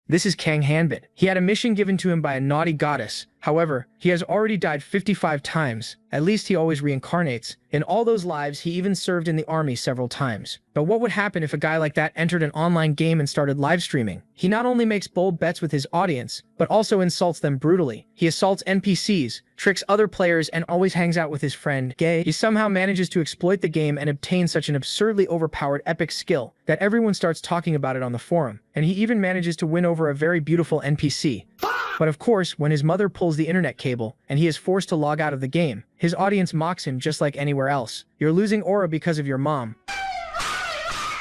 This is Kang Hanbit. He had a mission given to him by a naughty goddess. However, he has already died 55 times. At least he always reincarnates. In all those lives, he even served in the army several times. But what would happen if a guy like that entered an online game and started live streaming? He not only makes bold bets with his audience, but also insults them brutally. He assaults NPCs, tricks other players, and always hangs out with his friend, Gay. He somehow manages to exploit the game and obtain such an absurdly overpowered epic skill that everyone starts talking about it on the forum. And he even manages to win over a very beautiful NPC. But of course, when his mother pulls the internet cable and he is forced to log out of the game, his audience mocks him just like anywhere else. You're losing aura because of your mom.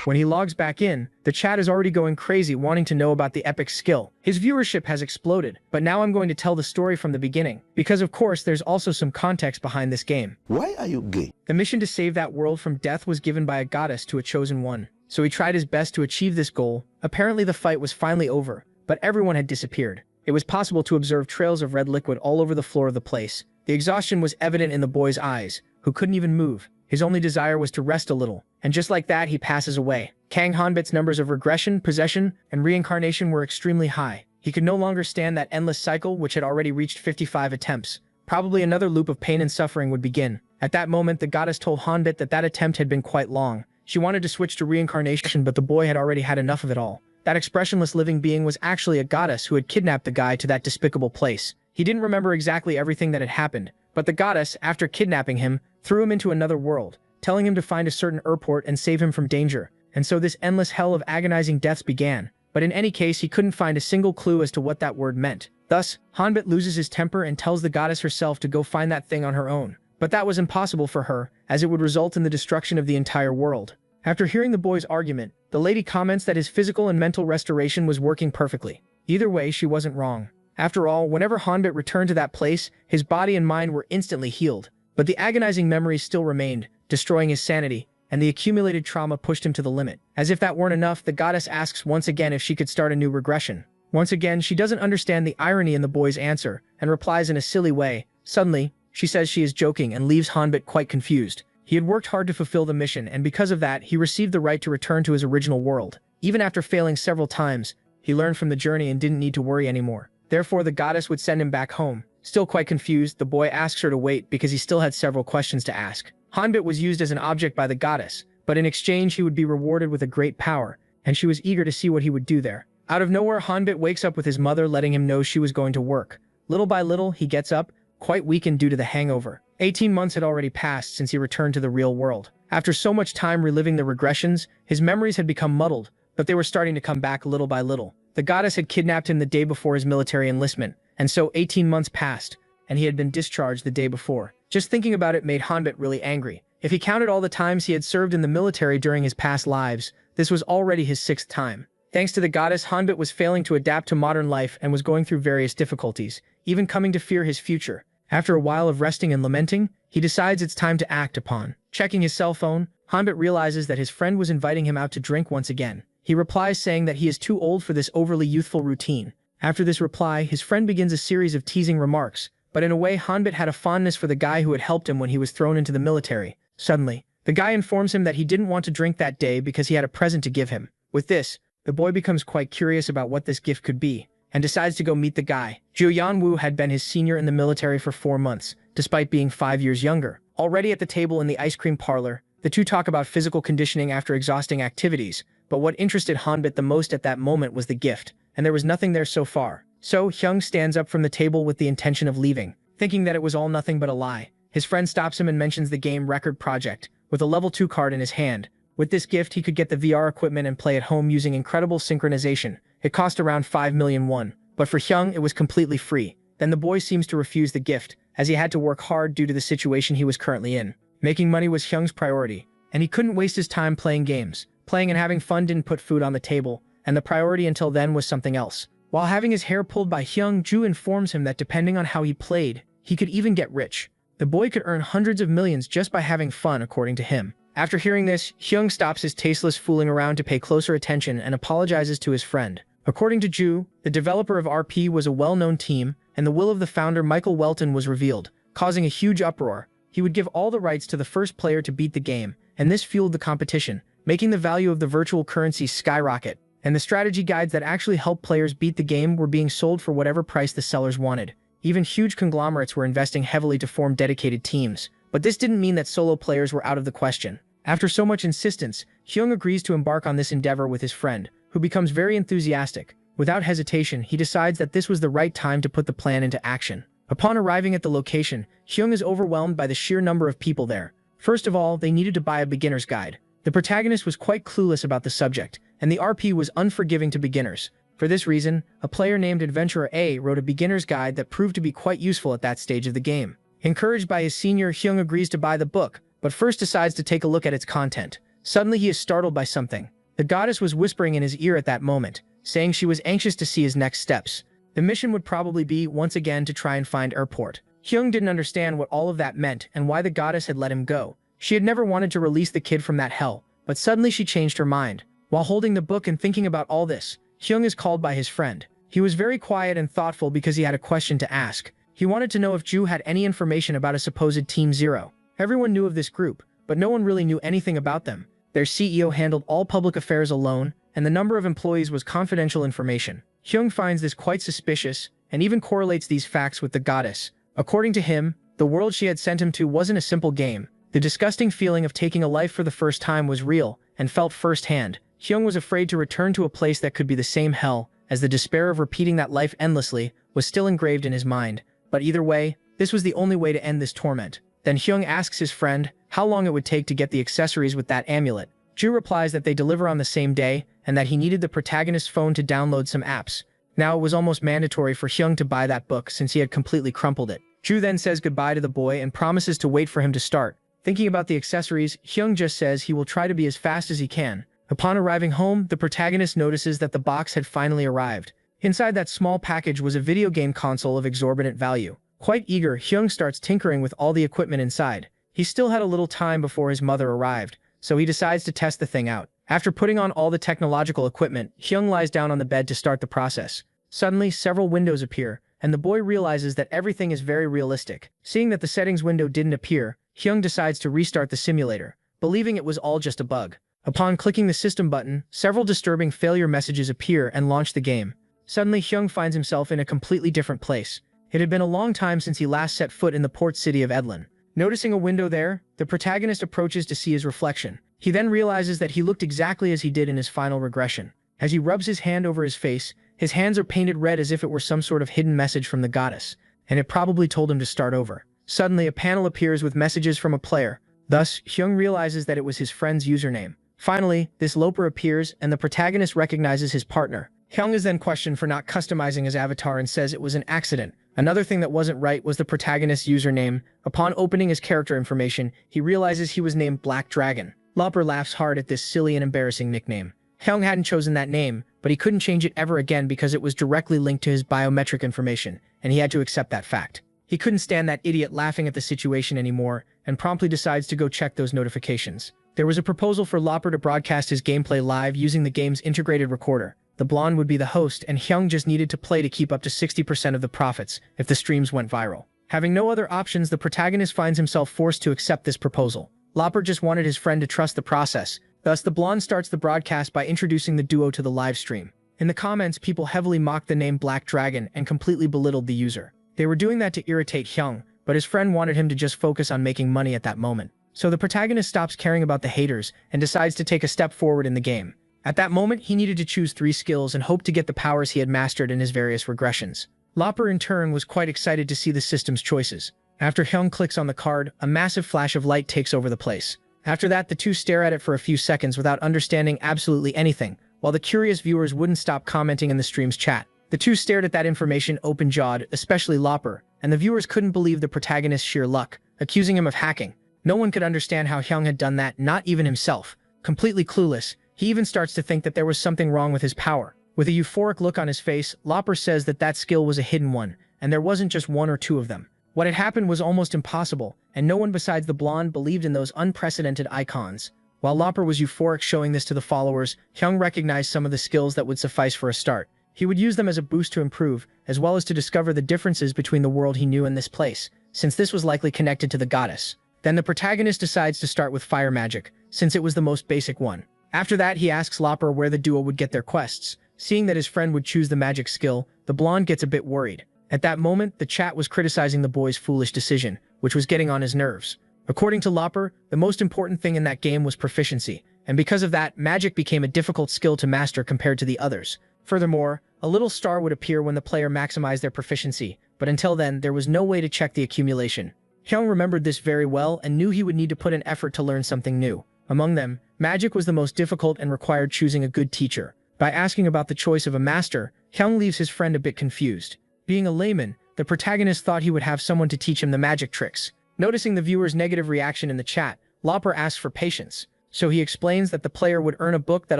When he logs back in, the chat is already going crazy wanting to know about the epic skill. His viewership has exploded, but now I'm going to tell the story from the beginning, because of course there's also some context behind this game. Why are you gay? The mission to save that world from death was given by a goddess to a chosen one, so he tried his best to achieve this goal. Apparently the fight was finally over, but everyone had disappeared. It was possible to observe trails of red liquid all over the floor of the place. The exhaustion was evident in the boy's eyes, who couldn't even move. His only desire was to rest a little, and just like that he passes away. Kang Hanbit's numbers of regression, possession, and reincarnation were extremely high. He could no longer stand that endless cycle which had already reached 55 attempts. Probably another loop of pain and suffering would begin. At that moment the goddess told Hanbit that that attempt had been quite long. She wanted to switch to reincarnation, but the boy had already had enough of it all. That expressionless living being was actually a goddess who had kidnapped the guy to that despicable place. He didn't remember exactly everything that had happened, but the goddess, after kidnapping him, threw him into another world, telling him to find a certain airport and save him from danger. And so this endless hell of agonizing deaths began. But in any case, he couldn't find a single clue as to what that word meant. Thus, Hanbit loses his temper and tells the goddess herself to go find that thing on her own. But that was impossible for her, as it would result in the destruction of the entire world. After hearing the boy's argument, the lady comments that his physical and mental restoration was working perfectly. Either way, she wasn't wrong. After all, whenever Hanbit returned to that place, his body and mind were instantly healed. But the agonizing memories still remained, destroying his sanity, and the accumulated trauma pushed him to the limit. As if that weren't enough, the goddess asks once again if she could start a new regression. Once again, she doesn't understand the irony in the boy's answer, and replies in a silly way. Suddenly, she says she is joking and leaves Hanbit quite confused. He had worked hard to fulfill the mission, and because of that, he received the right to return to his original world. Even after failing several times, he learned from the journey and didn't need to worry anymore. Therefore, the goddess would send him back home. Still quite confused, the boy asks her to wait because he still had several questions to ask. Hanbit was used as an object by the goddess, but in exchange he would be rewarded with a great power, and she was eager to see what he would do there. Out of nowhere, Hanbit wakes up with his mother letting him know she was going to work. Little by little, he gets up, quite weakened due to the hangover. 18 months had already passed since he returned to the real world. After so much time reliving the regressions, his memories had become muddled, but they were starting to come back little by little. The goddess had kidnapped him the day before his military enlistment, and so 18 months passed, and he had been discharged the day before. Just thinking about it made Hanbit really angry. If he counted all the times he had served in the military during his past lives, this was already his 6th time. Thanks to the goddess, Hanbit was failing to adapt to modern life and was going through various difficulties, even coming to fear his future. After a while of resting and lamenting, he decides it's time to act upon. Checking his cell phone, Hanbit realizes that his friend was inviting him out to drink once again. He replies saying that he is too old for this overly youthful routine. After this reply, his friend begins a series of teasing remarks, but in a way Hanbit had a fondness for the guy who had helped him when he was thrown into the military. Suddenly, the guy informs him that he didn't want to drink that day because he had a present to give him. With this, the boy becomes quite curious about what this gift could be, and decides to go meet the guy. Jiu Yanwu had been his senior in the military for 4 months, despite being 5 years younger. Already at the table in the ice cream parlor, the two talk about physical conditioning after exhausting activities, but what interested Hanbit the most at that moment was the gift, and there was nothing there so far. So, Hyung stands up from the table with the intention of leaving, thinking that it was all nothing but a lie. His friend stops him and mentions the game record project, with a level 2 card in his hand. With this gift, he could get the VR equipment and play at home using incredible synchronization. It cost around 5 million won, but for Hyung, it was completely free. Then the boy seems to refuse the gift, as he had to work hard due to the situation he was currently in. Making money was Hyung's priority, and he couldn't waste his time playing games. Playing and having fun didn't put food on the table, and the priority until then was something else. While having his hair pulled by Hyung, Ju informs him that depending on how he played, he could even get rich. The boy could earn hundreds of millions just by having fun, according to him. After hearing this, Hyung stops his tasteless fooling around to pay closer attention and apologizes to his friend. According to Ju, the developer of RP was a well-known team, and the will of the founder Michael Welton was revealed, causing a huge uproar. He would give all the rights to the first player to beat the game, and this fueled the competition, making the value of the virtual currency skyrocket. and the strategy guides that actually helped players beat the game were being sold for whatever price the sellers wanted. Even huge conglomerates were investing heavily to form dedicated teams. But this didn't mean that solo players were out of the question. After so much insistence, Hyung agrees to embark on this endeavor with his friend, who becomes very enthusiastic. Without hesitation, he decides that this was the right time to put the plan into action. Upon arriving at the location, Hyung is overwhelmed by the sheer number of people there. First of all, they needed to buy a beginner's guide. The protagonist was quite clueless about the subject, and the RP was unforgiving to beginners. For this reason, a player named Adventurer A wrote a beginner's guide that proved to be quite useful at that stage of the game. Encouraged by his senior, Hyung agrees to buy the book, but first decides to take a look at its content. Suddenly he is startled by something. The goddess was whispering in his ear at that moment, saying she was anxious to see his next steps. The mission would probably be, once again, to try and find Airport. Hyung didn't understand what all of that meant and why the goddess had let him go. She had never wanted to release the kid from that hell, but suddenly she changed her mind. While holding the book and thinking about all this, Hyung is called by his friend. He was very quiet and thoughtful because he had a question to ask. He wanted to know if Ju had any information about a supposed Team Zero. Everyone knew of this group, but no one really knew anything about them. Their CEO handled all public affairs alone, and the number of employees was confidential information. Hyung finds this quite suspicious, and even correlates these facts with the goddess. According to him, the world she had sent him to wasn't a simple game. The disgusting feeling of taking a life for the first time was real, and felt firsthand. Hyung was afraid to return to a place that could be the same hell, as the despair of repeating that life endlessly was still engraved in his mind. But either way, this was the only way to end this torment. Then Hyung asks his friend how long it would take to get the accessories with that amulet. Ju replies that they deliver on the same day, and that he needed the protagonist's phone to download some apps. Now it was almost mandatory for Hyung to buy that book since he had completely crumpled it. Ju then says goodbye to the boy and promises to wait for him to start. Thinking about the accessories, Hyung just says he will try to be as fast as he can. Upon arriving home, the protagonist notices that the box had finally arrived. Inside that small package was a video game console of exorbitant value. Quite eager, Hyung starts tinkering with all the equipment inside. He still had a little time before his mother arrived, so he decides to test the thing out. After putting on all the technological equipment, Hyung lies down on the bed to start the process. Suddenly, several windows appear, and the boy realizes that everything is very realistic. Seeing that the settings window didn't appear, Hyung decides to restart the simulator, believing it was all just a bug. Upon clicking the system button, several disturbing failure messages appear and launch the game. Suddenly, Hyung finds himself in a completely different place. It had been a long time since he last set foot in the port city of Edlin. Noticing a window there, the protagonist approaches to see his reflection. He then realizes that he looked exactly as he did in his final regression. As he rubs his hand over his face, his hands are painted red as if it were some sort of hidden message from the goddess, and it probably told him to start over. Suddenly, a panel appears with messages from a player. Thus, Hyung realizes that it was his friend's username. Finally, this Loper appears, and the protagonist recognizes his partner. Hyung is then questioned for not customizing his avatar and says it was an accident. Another thing that wasn't right was the protagonist's username. Upon opening his character information, he realizes he was named Black Dragon. Loper laughs hard at this silly and embarrassing nickname. Hyung hadn't chosen that name, but he couldn't change it ever again because it was directly linked to his biometric information, and he had to accept that fact. He couldn't stand that idiot laughing at the situation anymore, and promptly decides to go check those notifications. There was a proposal for Loper to broadcast his gameplay live using the game's integrated recorder. The blonde would be the host, and Hyung just needed to play to keep up to 60% of the profits if the streams went viral. Having no other options, the protagonist finds himself forced to accept this proposal. Loper just wanted his friend to trust the process. Thus, the blonde starts the broadcast by introducing the duo to the live stream. In the comments, people heavily mocked the name Black Dragon and completely belittled the user. They were doing that to irritate Hyung, but his friend wanted him to just focus on making money at that moment. So the protagonist stops caring about the haters and decides to take a step forward in the game. At that moment, he needed to choose 3 skills and hope to get the powers he had mastered in his various regressions. Loper, in turn, was quite excited to see the system's choices. After Hyung clicks on the card, a massive flash of light takes over the place. After that, the two stare at it for a few seconds without understanding absolutely anything, while the curious viewers wouldn't stop commenting in the stream's chat. The two stared at that information open-jawed, especially Loper, and the viewers couldn't believe the protagonist's sheer luck, accusing him of hacking. No one could understand how Hyung had done that, not even himself. Completely clueless, he even starts to think that there was something wrong with his power. With a euphoric look on his face, Loper says that that skill was a hidden one, and there wasn't just 1 or 2 of them. What had happened was almost impossible, and no one besides the blonde believed in those unprecedented icons. While Loper was euphoric showing this to the followers, Hyung recognized some of the skills that would suffice for a start. He would use them as a boost to improve, as well as to discover the differences between the world he knew and this place, since this was likely connected to the goddess. Then the protagonist decides to start with fire magic, since it was the most basic one. After that, he asks Lopper where the duo would get their quests. Seeing that his friend would choose the magic skill, the blonde gets a bit worried. At that moment, the chat was criticizing the boy's foolish decision, which was getting on his nerves. According to Lopper, the most important thing in that game was proficiency, and because of that, magic became a difficult skill to master compared to the others. Furthermore, a little star would appear when the player maximized their proficiency, but until then, there was no way to check the accumulation. Hyung remembered this very well and knew he would need to put an effort to learn something new. Among them, magic was the most difficult and required choosing a good teacher. By asking about the choice of a master, Hyung leaves his friend a bit confused. Being a layman, the protagonist thought he would have someone to teach him the magic tricks. Noticing the viewer's negative reaction in the chat, Lopper asks for patience. So he explains that the player would earn a book that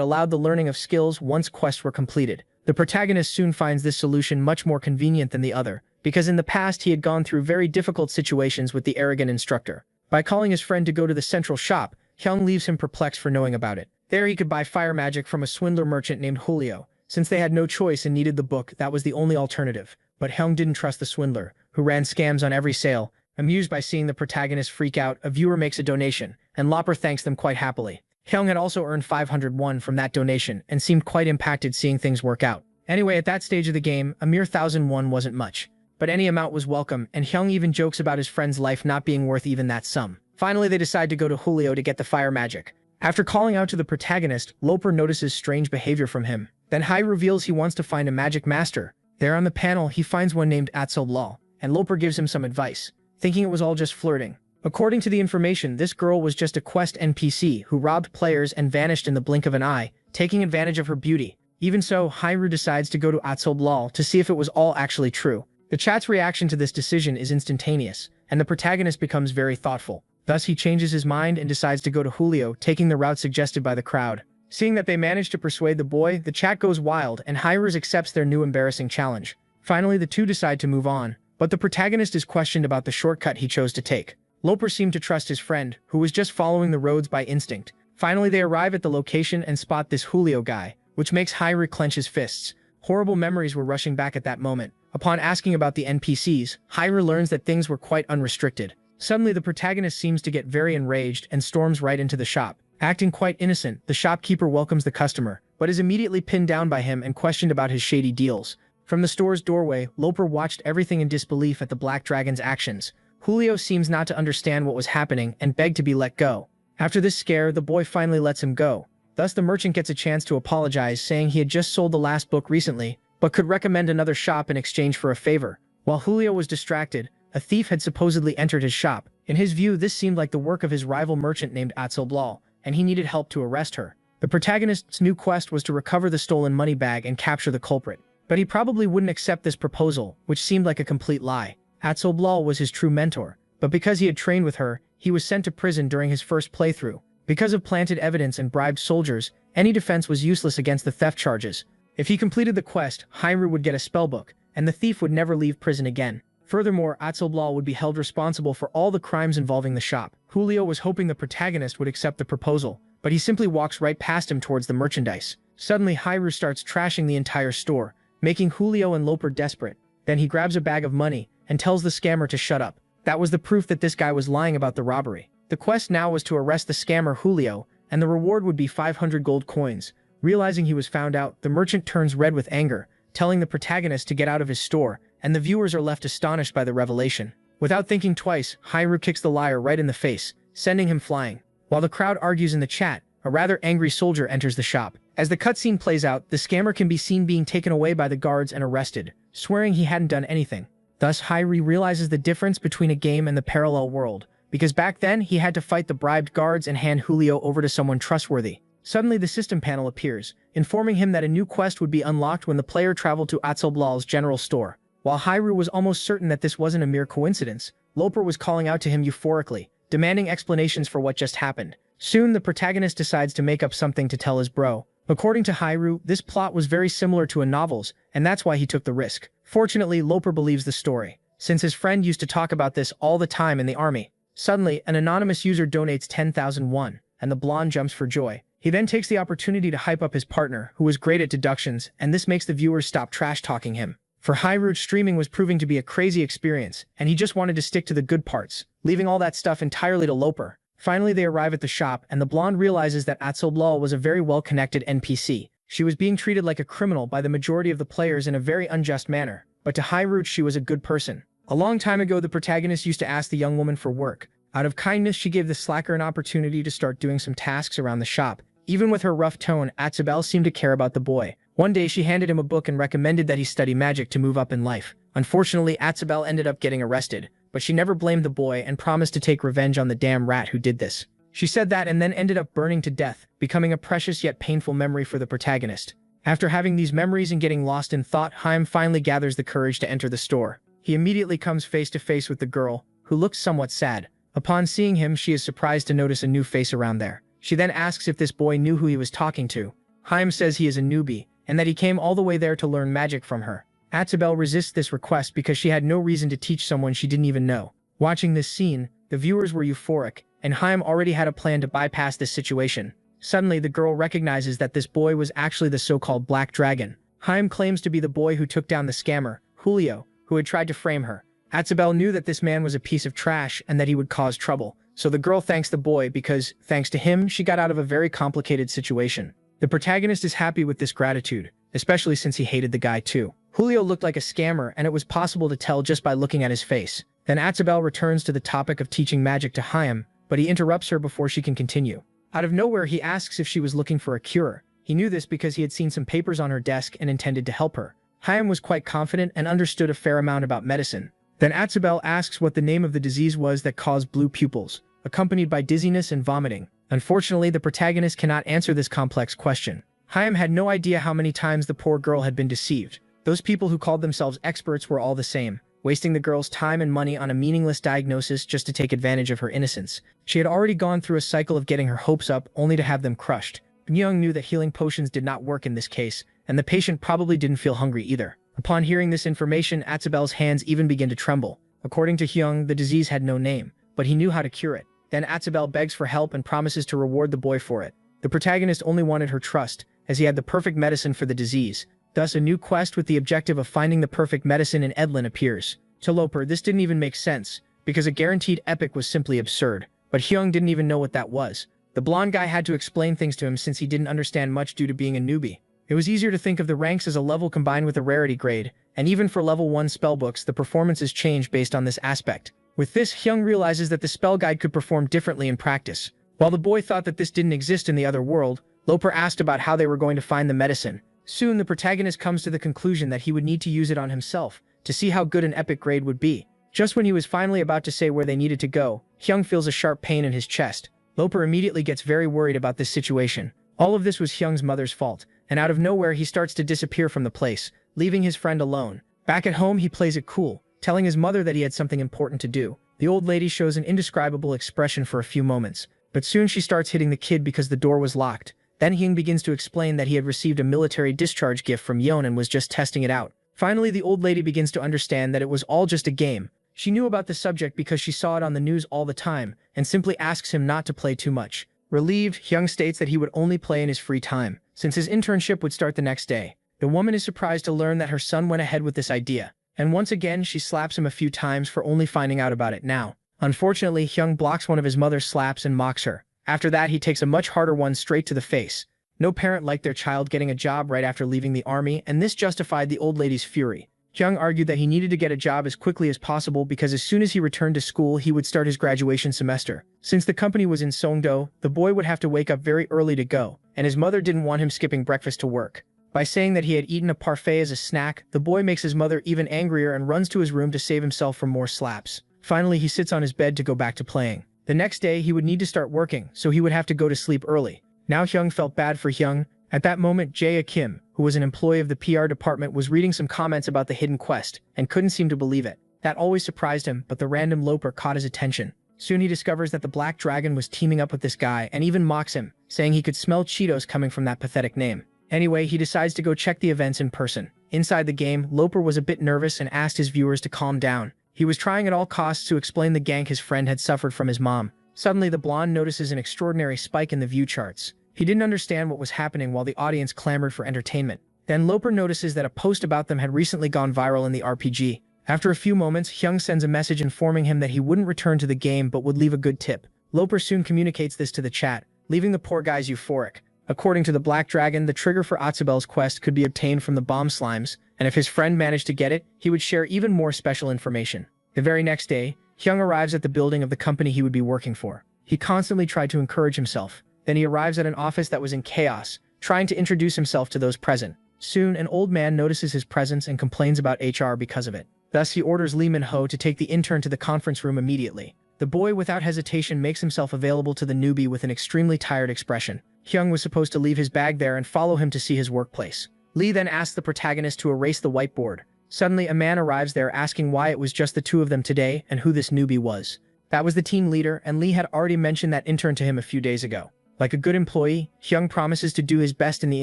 allowed the learning of skills once quests were completed. The protagonist soon finds this solution much more convenient than the other, because in the past he had gone through very difficult situations with the arrogant instructor. By calling his friend to go to the central shop, Hyung leaves him perplexed for knowing about it. There he could buy fire magic from a swindler merchant named Julio. Since they had no choice and needed the book, that was the only alternative. But Hyung didn't trust the swindler, who ran scams on every sale. Amused by seeing the protagonist freak out, a viewer makes a donation, and Lopper thanks them quite happily. Hyung had also earned 500 won from that donation and seemed quite impacted seeing things work out. Anyway, at that stage of the game, a mere 1,000 won wasn't much. But any amount was welcome, and Hyung even jokes about his friend's life not being worth even that sum. Finally, they decide to go to Julio to get the fire magic. After calling out to the protagonist, Lopper notices strange behavior from him. Then Hai reveals he wants to find a magic master. There on the panel, he finds one named Atsoblal, and Lopper gives him some advice, thinking it was all just flirting. According to the information, this girl was just a quest NPC who robbed players and vanished in the blink of an eye, taking advantage of her beauty. Even so, Hairu decides to go to Atsoblal to see if it was all actually true. The chat's reaction to this decision is instantaneous, and the protagonist becomes very thoughtful. Thus, he changes his mind and decides to go to Julio, taking the route suggested by the crowd. Seeing that they manage to persuade the boy, the chat goes wild, and Hairu accepts their new embarrassing challenge. Finally, the two decide to move on, but the protagonist is questioned about the shortcut he chose to take. Lopper seemed to trust his friend, who was just following the roads by instinct. Finally, they arrive at the location and spot this Julio guy, which makes Hairu clench his fists. Horrible memories were rushing back at that moment. Upon asking about the NPCs, Hairu learns that things were quite unrestricted. Suddenly, the protagonist seems to get very enraged and storms right into the shop. Acting quite innocent, the shopkeeper welcomes the customer, but is immediately pinned down by him and questioned about his shady deals. From the store's doorway, Lopper watched everything in disbelief at the Black Dragon's actions. Julio seems not to understand what was happening and begged to be let go. After this scare, the boy finally lets him go. Thus, the merchant gets a chance to apologize, saying he had just sold the last book recently, but could recommend another shop in exchange for a favor. While Julio was distracted, a thief had supposedly entered his shop. In his view, this seemed like the work of his rival merchant named Atsoblal, and he needed help to arrest her. The protagonist's new quest was to recover the stolen money bag and capture the culprit. But he probably wouldn't accept this proposal, which seemed like a complete lie. Atsoblal was his true mentor, but because he had trained with her, he was sent to prison during his first playthrough. Because of planted evidence and bribed soldiers, any defense was useless against the theft charges. If he completed the quest, Hairu would get a spellbook, and the thief would never leave prison again. Furthermore, Atsoblal would be held responsible for all the crimes involving the shop. Julio was hoping the protagonist would accept the proposal, but he simply walks right past him towards the merchandise. Suddenly, Hairu starts trashing the entire store, making Julio and Lopper desperate. Then he grabs a bag of money and tells the scammer to shut up. That was the proof that this guy was lying about the robbery. The quest now was to arrest the scammer Julio, and the reward would be 500 gold coins. Realizing he was found out, the merchant turns red with anger, telling the protagonist to get out of his store, and the viewers are left astonished by the revelation. Without thinking twice, Hairu kicks the liar right in the face, sending him flying. While the crowd argues in the chat, a rather angry soldier enters the shop. As the cutscene plays out, the scammer can be seen being taken away by the guards and arrested, swearing he hadn't done anything. Thus, Hairu realizes the difference between a game and the parallel world, because back then he had to fight the bribed guards and hand Julio over to someone trustworthy. Suddenly, the system panel appears, informing him that a new quest would be unlocked when the player traveled to Atsoblal's general store. While Hairu was almost certain that this wasn't a mere coincidence, Lopper was calling out to him euphorically, demanding explanations for what just happened. Soon, the protagonist decides to make up something to tell his bro. According to Hairu, this plot was very similar to a novel's, and that's why he took the risk. Fortunately, Lopper believes the story, since his friend used to talk about this all the time in the army. Suddenly, an anonymous user donates 10,000 won, and the blonde jumps for joy. He then takes the opportunity to hype up his partner, who was great at deductions, and this makes the viewers stop trash-talking him. For Hairu, streaming was proving to be a crazy experience, and he just wanted to stick to the good parts, leaving all that stuff entirely to Lopper. Finally, they arrive at the shop, and the blonde realizes that Atsolblal was a very well-connected NPC. She was being treated like a criminal by the majority of the players in a very unjust manner, but to Hyrule she was a good person. A long time ago, the protagonist used to ask the young woman for work. Out of kindness, she gave the slacker an opportunity to start doing some tasks around the shop. Even with her rough tone, Atsobal seemed to care about the boy. One day, she handed him a book and recommended that he study magic to move up in life. Unfortunately, Atsobal ended up getting arrested, but she never blamed the boy and promised to take revenge on the damn rat who did this. She said that and then ended up burning to death, becoming a precious yet painful memory for the protagonist. After having these memories and getting lost in thought, Haim finally gathers the courage to enter the store. He immediately comes face to face with the girl, who looks somewhat sad. Upon seeing him, she is surprised to notice a new face around there. She then asks if this boy knew who he was talking to. Haim says he is a newbie, and that he came all the way there to learn magic from her. Atsobal resists this request because she had no reason to teach someone she didn't even know. Watching this scene, the viewers were euphoric, and Haim already had a plan to bypass this situation. Suddenly, the girl recognizes that this boy was actually the so-called Black Dragon. Haim claims to be the boy who took down the scammer, Julio, who had tried to frame her. Atsobal knew that this man was a piece of trash and that he would cause trouble, so the girl thanks the boy because, thanks to him, she got out of a very complicated situation. The protagonist is happy with this gratitude, especially since he hated the guy too. Julio looked like a scammer, and it was possible to tell just by looking at his face. Then Atsobal returns to the topic of teaching magic to Haim, but he interrupts her before she can continue. Out of nowhere, he asks if she was looking for a cure. He knew this because he had seen some papers on her desk and intended to help her. Haim was quite confident and understood a fair amount about medicine. Then Atsobal asks what the name of the disease was that caused blue pupils, accompanied by dizziness and vomiting. Unfortunately, the protagonist cannot answer this complex question. Haim had no idea how many times the poor girl had been deceived. Those people who called themselves experts were all the same, wasting the girl's time and money on a meaningless diagnosis just to take advantage of her innocence. She had already gone through a cycle of getting her hopes up only to have them crushed. Byung knew that healing potions did not work in this case, and the patient probably didn't feel hungry either. Upon hearing this information, Atsobal's hands even began to tremble. According to Hyung, the disease had no name, but he knew how to cure it. Then Atsobal begs for help and promises to reward the boy for it. The protagonist only wanted her trust, as he had the perfect medicine for the disease. Thus, a new quest with the objective of finding the perfect medicine in Edlin appears. To Loper, this didn't even make sense, because a guaranteed epic was simply absurd. But Hyung didn't even know what that was. The blonde guy had to explain things to him since he didn't understand much due to being a newbie. It was easier to think of the ranks as a level combined with a rarity grade, and even for level 1 spellbooks, the performances change based on this aspect. With this, Hyung realizes that the spell guide could perform differently in practice. While the boy thought that this didn't exist in the other world, Loper asked about how they were going to find the medicine. Soon, the protagonist comes to the conclusion that he would need to use it on himself, to see how good an epic grade would be. Just when he was finally about to say where they needed to go, Hyung feels a sharp pain in his chest. Loper immediately gets very worried about this situation. All of this was Hyung's mother's fault, and out of nowhere he starts to disappear from the place, leaving his friend alone. Back at home, he plays it cool, telling his mother that he had something important to do. The old lady shows an indescribable expression for a few moments, but soon she starts hitting the kid because the door was locked. Then Hyung begins to explain that he had received a military discharge gift from Yeon and was just testing it out. Finally, the old lady begins to understand that it was all just a game. She knew about the subject because she saw it on the news all the time, and simply asks him not to play too much. Relieved, Hyung states that he would only play in his free time, since his internship would start the next day. The woman is surprised to learn that her son went ahead with this idea, and once again she slaps him a few times for only finding out about it now. Unfortunately, Hyung blocks one of his mother's slaps and mocks her. After that, he takes a much harder one straight to the face. No parent liked their child getting a job right after leaving the army, and this justified the old lady's fury. Hyung argued that he needed to get a job as quickly as possible because as soon as he returned to school, he would start his graduation semester. Since the company was in Songdo, the boy would have to wake up very early to go, and his mother didn't want him skipping breakfast to work. By saying that he had eaten a parfait as a snack, the boy makes his mother even angrier and runs to his room to save himself from more slaps. Finally, he sits on his bed to go back to playing. The next day, he would need to start working, so he would have to go to sleep early. Now Hyung felt bad for Hyung. At that moment, Jae Kim, who was an employee of the PR department, was reading some comments about the hidden quest, and couldn't seem to believe it. That always surprised him, but the random Loper caught his attention. Soon he discovers that the Black Dragon was teaming up with this guy, and even mocks him, saying he could smell Cheetos coming from that pathetic name. Anyway, he decides to go check the events in person. Inside the game, Loper was a bit nervous and asked his viewers to calm down. He was trying at all costs to explain the gank his friend had suffered from his mom. Suddenly, the blonde notices an extraordinary spike in the view charts. He didn't understand what was happening while the audience clamored for entertainment. Then Loper notices that a post about them had recently gone viral in the RPG. After a few moments, Hyung sends a message informing him that he wouldn't return to the game but would leave a good tip. Loper soon communicates this to the chat, leaving the poor guys euphoric. According to the Black Dragon, the trigger for Atsubel's quest could be obtained from the bomb slimes, and if his friend managed to get it, he would share even more special information. The very next day, Hyung arrives at the building of the company he would be working for. He constantly tried to encourage himself. Then he arrives at an office that was in chaos, trying to introduce himself to those present. Soon, an old man notices his presence and complains about HR because of it. Thus, he orders Lee Min-ho to take the intern to the conference room immediately. The boy, without hesitation, makes himself available to the newbie with an extremely tired expression. Hyung was supposed to leave his bag there and follow him to see his workplace. Lee then asks the protagonist to erase the whiteboard. Suddenly, a man arrives there asking why it was just the two of them today and who this newbie was. That was the team leader, and Lee had already mentioned that intern to him a few days ago. Like a good employee, Hyung promises to do his best in the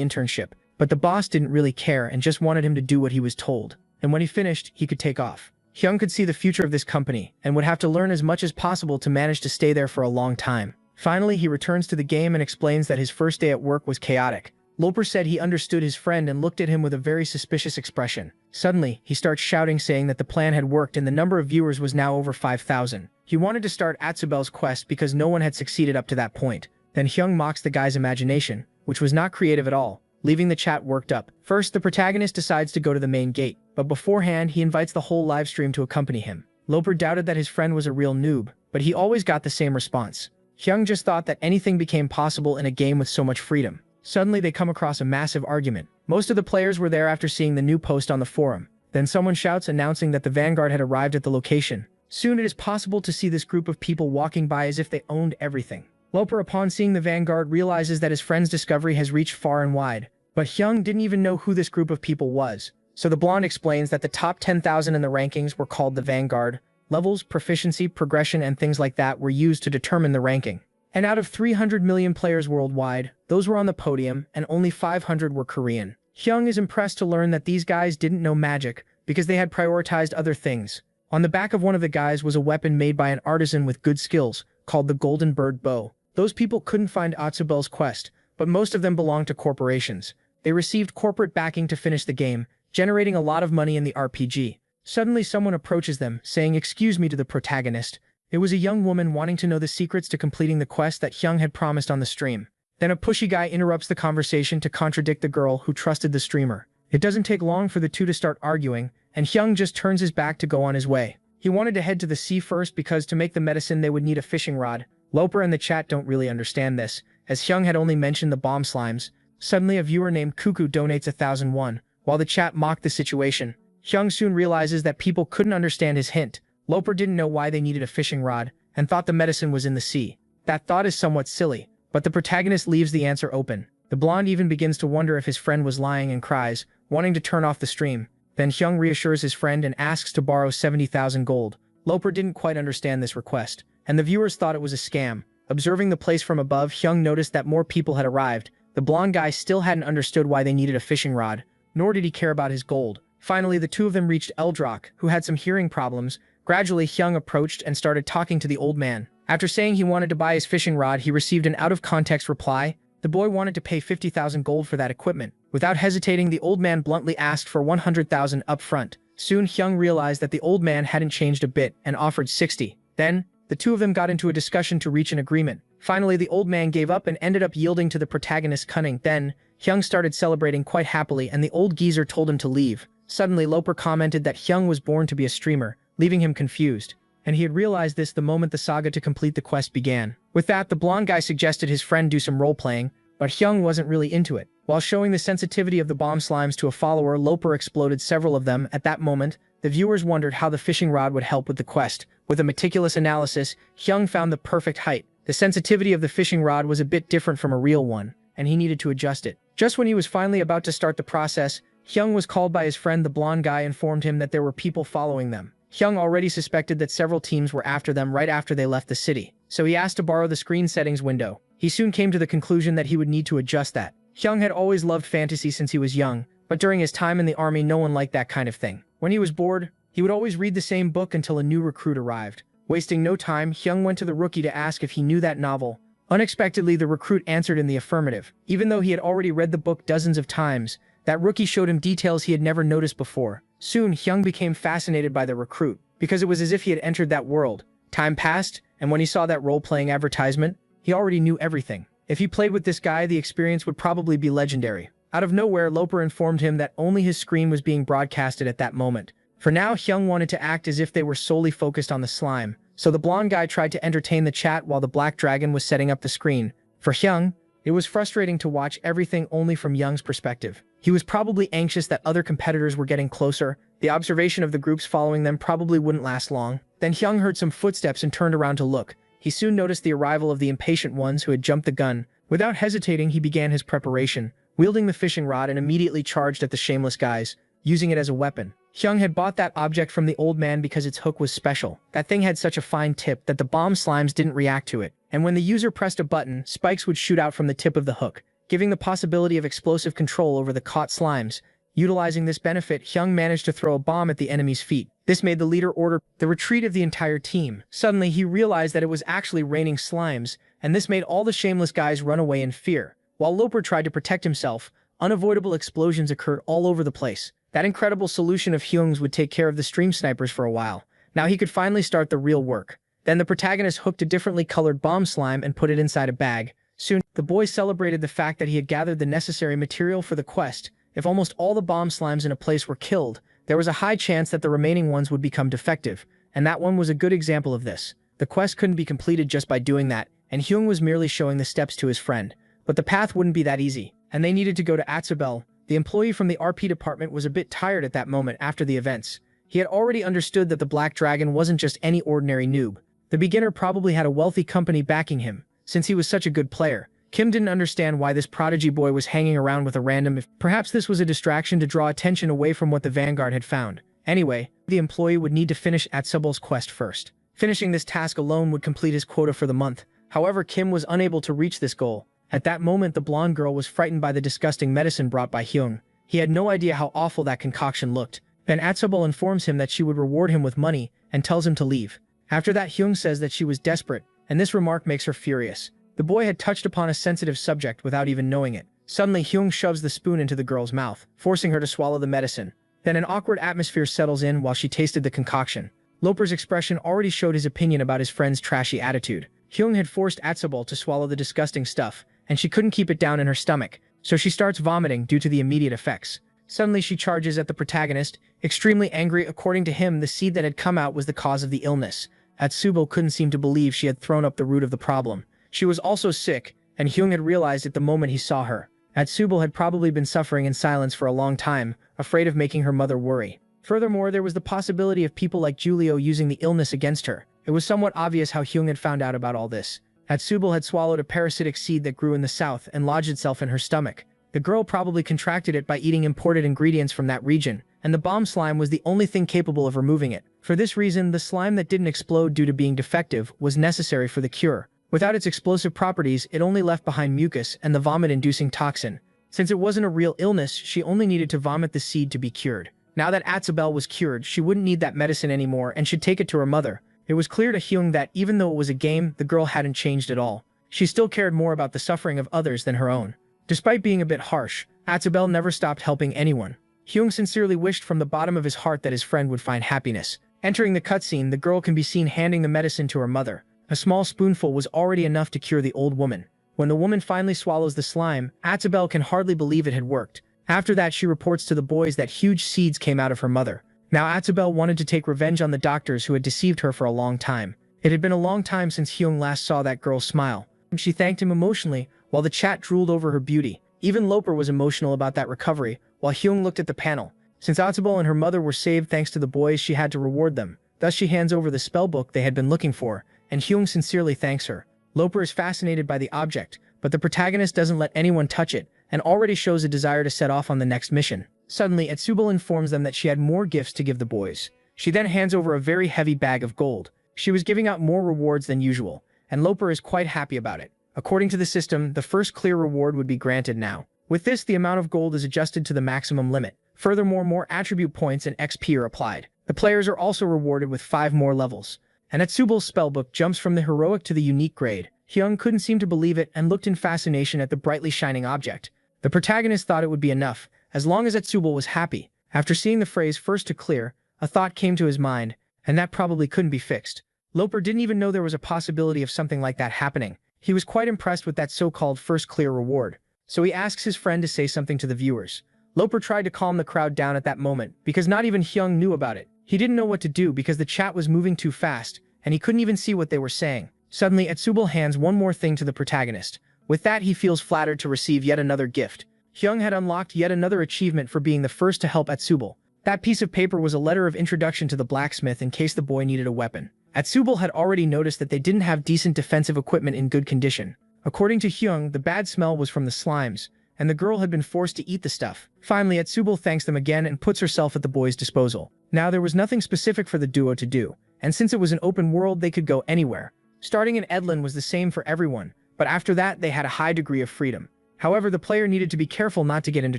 internship, but the boss didn't really care and just wanted him to do what he was told. And when he finished, he could take off. Hyung could see the future of this company and would have to learn as much as possible to manage to stay there for a long time. Finally, he returns to the game and explains that his first day at work was chaotic. Loper said he understood his friend and looked at him with a very suspicious expression. Suddenly, he starts shouting, saying that the plan had worked and the number of viewers was now over 5,000. He wanted to start Atsubel's quest because no one had succeeded up to that point. Then Hyung mocks the guy's imagination, which was not creative at all, leaving the chat worked up. First, the protagonist decides to go to the main gate, but beforehand, he invites the whole livestream to accompany him. Loper doubted that his friend was a real noob, but he always got the same response. Hyung just thought that anything became possible in a game with so much freedom. Suddenly, they come across a massive argument. Most of the players were there after seeing the new post on the forum. Then someone shouts announcing that the Vanguard had arrived at the location. Soon it is possible to see this group of people walking by as if they owned everything. Loper, upon seeing the Vanguard, realizes that his friend's discovery has reached far and wide. But Hyung didn't even know who this group of people was. So the blonde explains that the top 10,000 in the rankings were called the Vanguard. Levels, proficiency, progression, and things like that were used to determine the ranking. And out of 300 million players worldwide, those were on the podium, and only 500 were Korean. Hyung is impressed to learn that these guys didn't know magic, because they had prioritized other things. On the back of one of the guys was a weapon made by an artisan with good skills, called the Golden Bird Bow. Those people couldn't find Atsubel's quest, but most of them belonged to corporations. They received corporate backing to finish the game, generating a lot of money in the RPG. Suddenly someone approaches them, saying "Excuse me" to the protagonist. It was a young woman wanting to know the secrets to completing the quest that Hyung had promised on the stream. Then a pushy guy interrupts the conversation to contradict the girl who trusted the streamer. It doesn't take long for the two to start arguing, and Hyung just turns his back to go on his way. He wanted to head to the sea first because to make the medicine they would need a fishing rod. Loper and the chat don't really understand this, as Hyung had only mentioned the bomb slimes. Suddenly a viewer named Cuckoo donates 1,000 won, while the chat mocked the situation. Hyung soon realizes that people couldn't understand his hint. Loper didn't know why they needed a fishing rod, and thought the medicine was in the sea. That thought is somewhat silly, but the protagonist leaves the answer open. The blonde even begins to wonder if his friend was lying and cries, wanting to turn off the stream. Then Hyung reassures his friend and asks to borrow 70,000 gold. Loper didn't quite understand this request, and the viewers thought it was a scam. Observing the place from above, Hyung noticed that more people had arrived. The blonde guy still hadn't understood why they needed a fishing rod, nor did he care about his gold. Finally, the two of them reached Eldrock, who had some hearing problems. Gradually, Hyung approached and started talking to the old man. After saying he wanted to buy his fishing rod, he received an out-of-context reply. The boy wanted to pay 50,000 gold for that equipment. Without hesitating, the old man bluntly asked for 100,000 up front. Soon, Hyung realized that the old man hadn't changed a bit and offered 60. Then, the two of them got into a discussion to reach an agreement. Finally, the old man gave up and ended up yielding to the protagonist's cunning. Then, Hyung started celebrating quite happily and the old geezer told him to leave. Suddenly, Loper commented that Hyung was born to be a streamer, leaving him confused. And he had realized this the moment the saga to complete the quest began. With that, the blonde guy suggested his friend do some role-playing, but Hyung wasn't really into it. While showing the sensitivity of the bomb slimes to a follower, Loper exploded several of them. At that moment, the viewers wondered how the fishing rod would help with the quest. With a meticulous analysis, Hyung found the perfect height. The sensitivity of the fishing rod was a bit different from a real one, and he needed to adjust it. Just when he was finally about to start the process, Hyung was called by his friend. The blonde guy informed him that there were people following them. Hyung already suspected that several teams were after them right after they left the city, so he asked to borrow the screen settings window. He soon came to the conclusion that he would need to adjust that. Hyung had always loved fantasy since he was young, but during his time in the army no one liked that kind of thing. When he was bored, he would always read the same book until a new recruit arrived. Wasting no time, Hyung went to the rookie to ask if he knew that novel. Unexpectedly, the recruit answered in the affirmative. Even though he had already read the book dozens of times, that rookie showed him details he had never noticed before. Soon, Hyung became fascinated by the recruit, because it was as if he had entered that world. Time passed, and when he saw that role-playing advertisement, he already knew everything. If he played with this guy, the experience would probably be legendary. Out of nowhere, Loper informed him that only his screen was being broadcasted at that moment. For now, Hyung wanted to act as if they were solely focused on the slime, so the blonde guy tried to entertain the chat while the black dragon was setting up the screen. For Hyung, it was frustrating to watch everything only from Young's perspective. He was probably anxious that other competitors were getting closer. The observation of the groups following them probably wouldn't last long. Then Hyung heard some footsteps and turned around to look. He soon noticed the arrival of the impatient ones who had jumped the gun. Without hesitating, he began his preparation, wielding the fishing rod and immediately charged at the shameless guys, using it as a weapon. Hyung had bought that object from the old man because its hook was special. That thing had such a fine tip that the bomb slimes didn't react to it, and when the user pressed a button, spikes would shoot out from the tip of the hook, giving the possibility of explosive control over the caught slimes. Utilizing this benefit, Hyung managed to throw a bomb at the enemy's feet. This made the leader order the retreat of the entire team. Suddenly, he realized that it was actually raining slimes, and this made all the shameless guys run away in fear. While Loper tried to protect himself, unavoidable explosions occurred all over the place. That incredible solution of Hyung's would take care of the stream snipers for a while. Now he could finally start the real work. Then the protagonist hooked a differently colored bomb slime and put it inside a bag. Soon, the boy celebrated the fact that he had gathered the necessary material for the quest. If almost all the bomb slimes in a place were killed, there was a high chance that the remaining ones would become defective, and that one was a good example of this. The quest couldn't be completed just by doing that, and Hyung was merely showing the steps to his friend. But the path wouldn't be that easy, and they needed to go to Atsubel. The employee from the RP department was a bit tired at that moment after the events. He had already understood that the Black Dragon wasn't just any ordinary noob. The beginner probably had a wealthy company backing him, since he was such a good player. Kim didn't understand why this prodigy boy was hanging around with a random. Perhaps this was a distraction to draw attention away from what the Vanguard had found. Anyway, the employee would need to finish Atsubel's quest first. Finishing this task alone would complete his quota for the month. However, Kim was unable to reach this goal. At that moment, the blonde girl was frightened by the disgusting medicine brought by Hyung. He had no idea how awful that concoction looked. Then Atsubel informs him that she would reward him with money and tells him to leave. After that, Hyung says that she was desperate, and this remark makes her furious. The boy had touched upon a sensitive subject without even knowing it. Suddenly, Hyung shoves the spoon into the girl's mouth, forcing her to swallow the medicine. Then an awkward atmosphere settles in while she tasted the concoction. Loper's expression already showed his opinion about his friend's trashy attitude. Hyung had forced Atsubel to swallow the disgusting stuff, and she couldn't keep it down in her stomach, so she starts vomiting due to the immediate effects. Suddenly, she charges at the protagonist, extremely angry. According to him, the seed that had come out was the cause of the illness. Atsubel couldn't seem to believe she had thrown up the root of the problem. She was also sick, and Hyung had realized it the moment he saw her. Atsubel had probably been suffering in silence for a long time, afraid of making her mother worry. Furthermore, there was the possibility of people like Julio using the illness against her. It was somewhat obvious how Hyung had found out about all this. Atsubel had swallowed a parasitic seed that grew in the south and lodged itself in her stomach. The girl probably contracted it by eating imported ingredients from that region, and the bomb slime was the only thing capable of removing it. For this reason, the slime that didn't explode due to being defective was necessary for the cure. Without its explosive properties, it only left behind mucus and the vomit-inducing toxin. Since it wasn't a real illness, she only needed to vomit the seed to be cured. Now that Atsubel was cured, she wouldn't need that medicine anymore and should take it to her mother. It was clear to Hyung that even though it was a game, the girl hadn't changed at all. She still cared more about the suffering of others than her own. Despite being a bit harsh, Atsubel never stopped helping anyone. Hyung sincerely wished from the bottom of his heart that his friend would find happiness. Entering the cutscene, the girl can be seen handing the medicine to her mother. A small spoonful was already enough to cure the old woman. When the woman finally swallows the slime, Atsubel can hardly believe it had worked. After that, she reports to the boys that huge seeds came out of her mother. Now Atsubel wanted to take revenge on the doctors who had deceived her for a long time. It had been a long time since Hyung last saw that girl smile. She thanked him emotionally, while the chat drooled over her beauty. Even Loper was emotional about that recovery, while Hyung looked at the panel. Since Atsubel and her mother were saved thanks to the boys, she had to reward them. Thus she hands over the spellbook they had been looking for, and Hyung sincerely thanks her. Loper is fascinated by the object, but the protagonist doesn't let anyone touch it, and already shows a desire to set off on the next mission. Suddenly, Atsubel informs them that she had more gifts to give the boys. She then hands over a very heavy bag of gold. She was giving out more rewards than usual, and Loper is quite happy about it. According to the system, the first clear reward would be granted now. With this, the amount of gold is adjusted to the maximum limit. Furthermore, more attribute points and XP are applied. The players are also rewarded with 5 more levels. And Atsubel's spellbook jumps from the heroic to the unique grade. Hyung couldn't seem to believe it and looked in fascination at the brightly shining object. The protagonist thought it would be enough, as long as Atsubel was happy. After seeing the phrase "first to clear," a thought came to his mind, and that probably couldn't be fixed. Loper didn't even know there was a possibility of something like that happening. He was quite impressed with that so-called first clear reward. So he asks his friend to say something to the viewers. Loper tried to calm the crowd down at that moment, because not even Hyung knew about it. He didn't know what to do because the chat was moving too fast, and he couldn't even see what they were saying. Suddenly, Atsubal hands one more thing to the protagonist. With that, he feels flattered to receive yet another gift. Hyung had unlocked yet another achievement for being the first to help Atsubal. That piece of paper was a letter of introduction to the blacksmith in case the boy needed a weapon. Atsubal had already noticed that they didn't have decent defensive equipment in good condition. According to Hyung, the bad smell was from the slimes, and the girl had been forced to eat the stuff. Finally, Atsubal thanks them again and puts herself at the boy's disposal. Now there was nothing specific for the duo to do, and since it was an open world, they could go anywhere. Starting in Edlin was the same for everyone, but after that they had a high degree of freedom. However, the player needed to be careful not to get into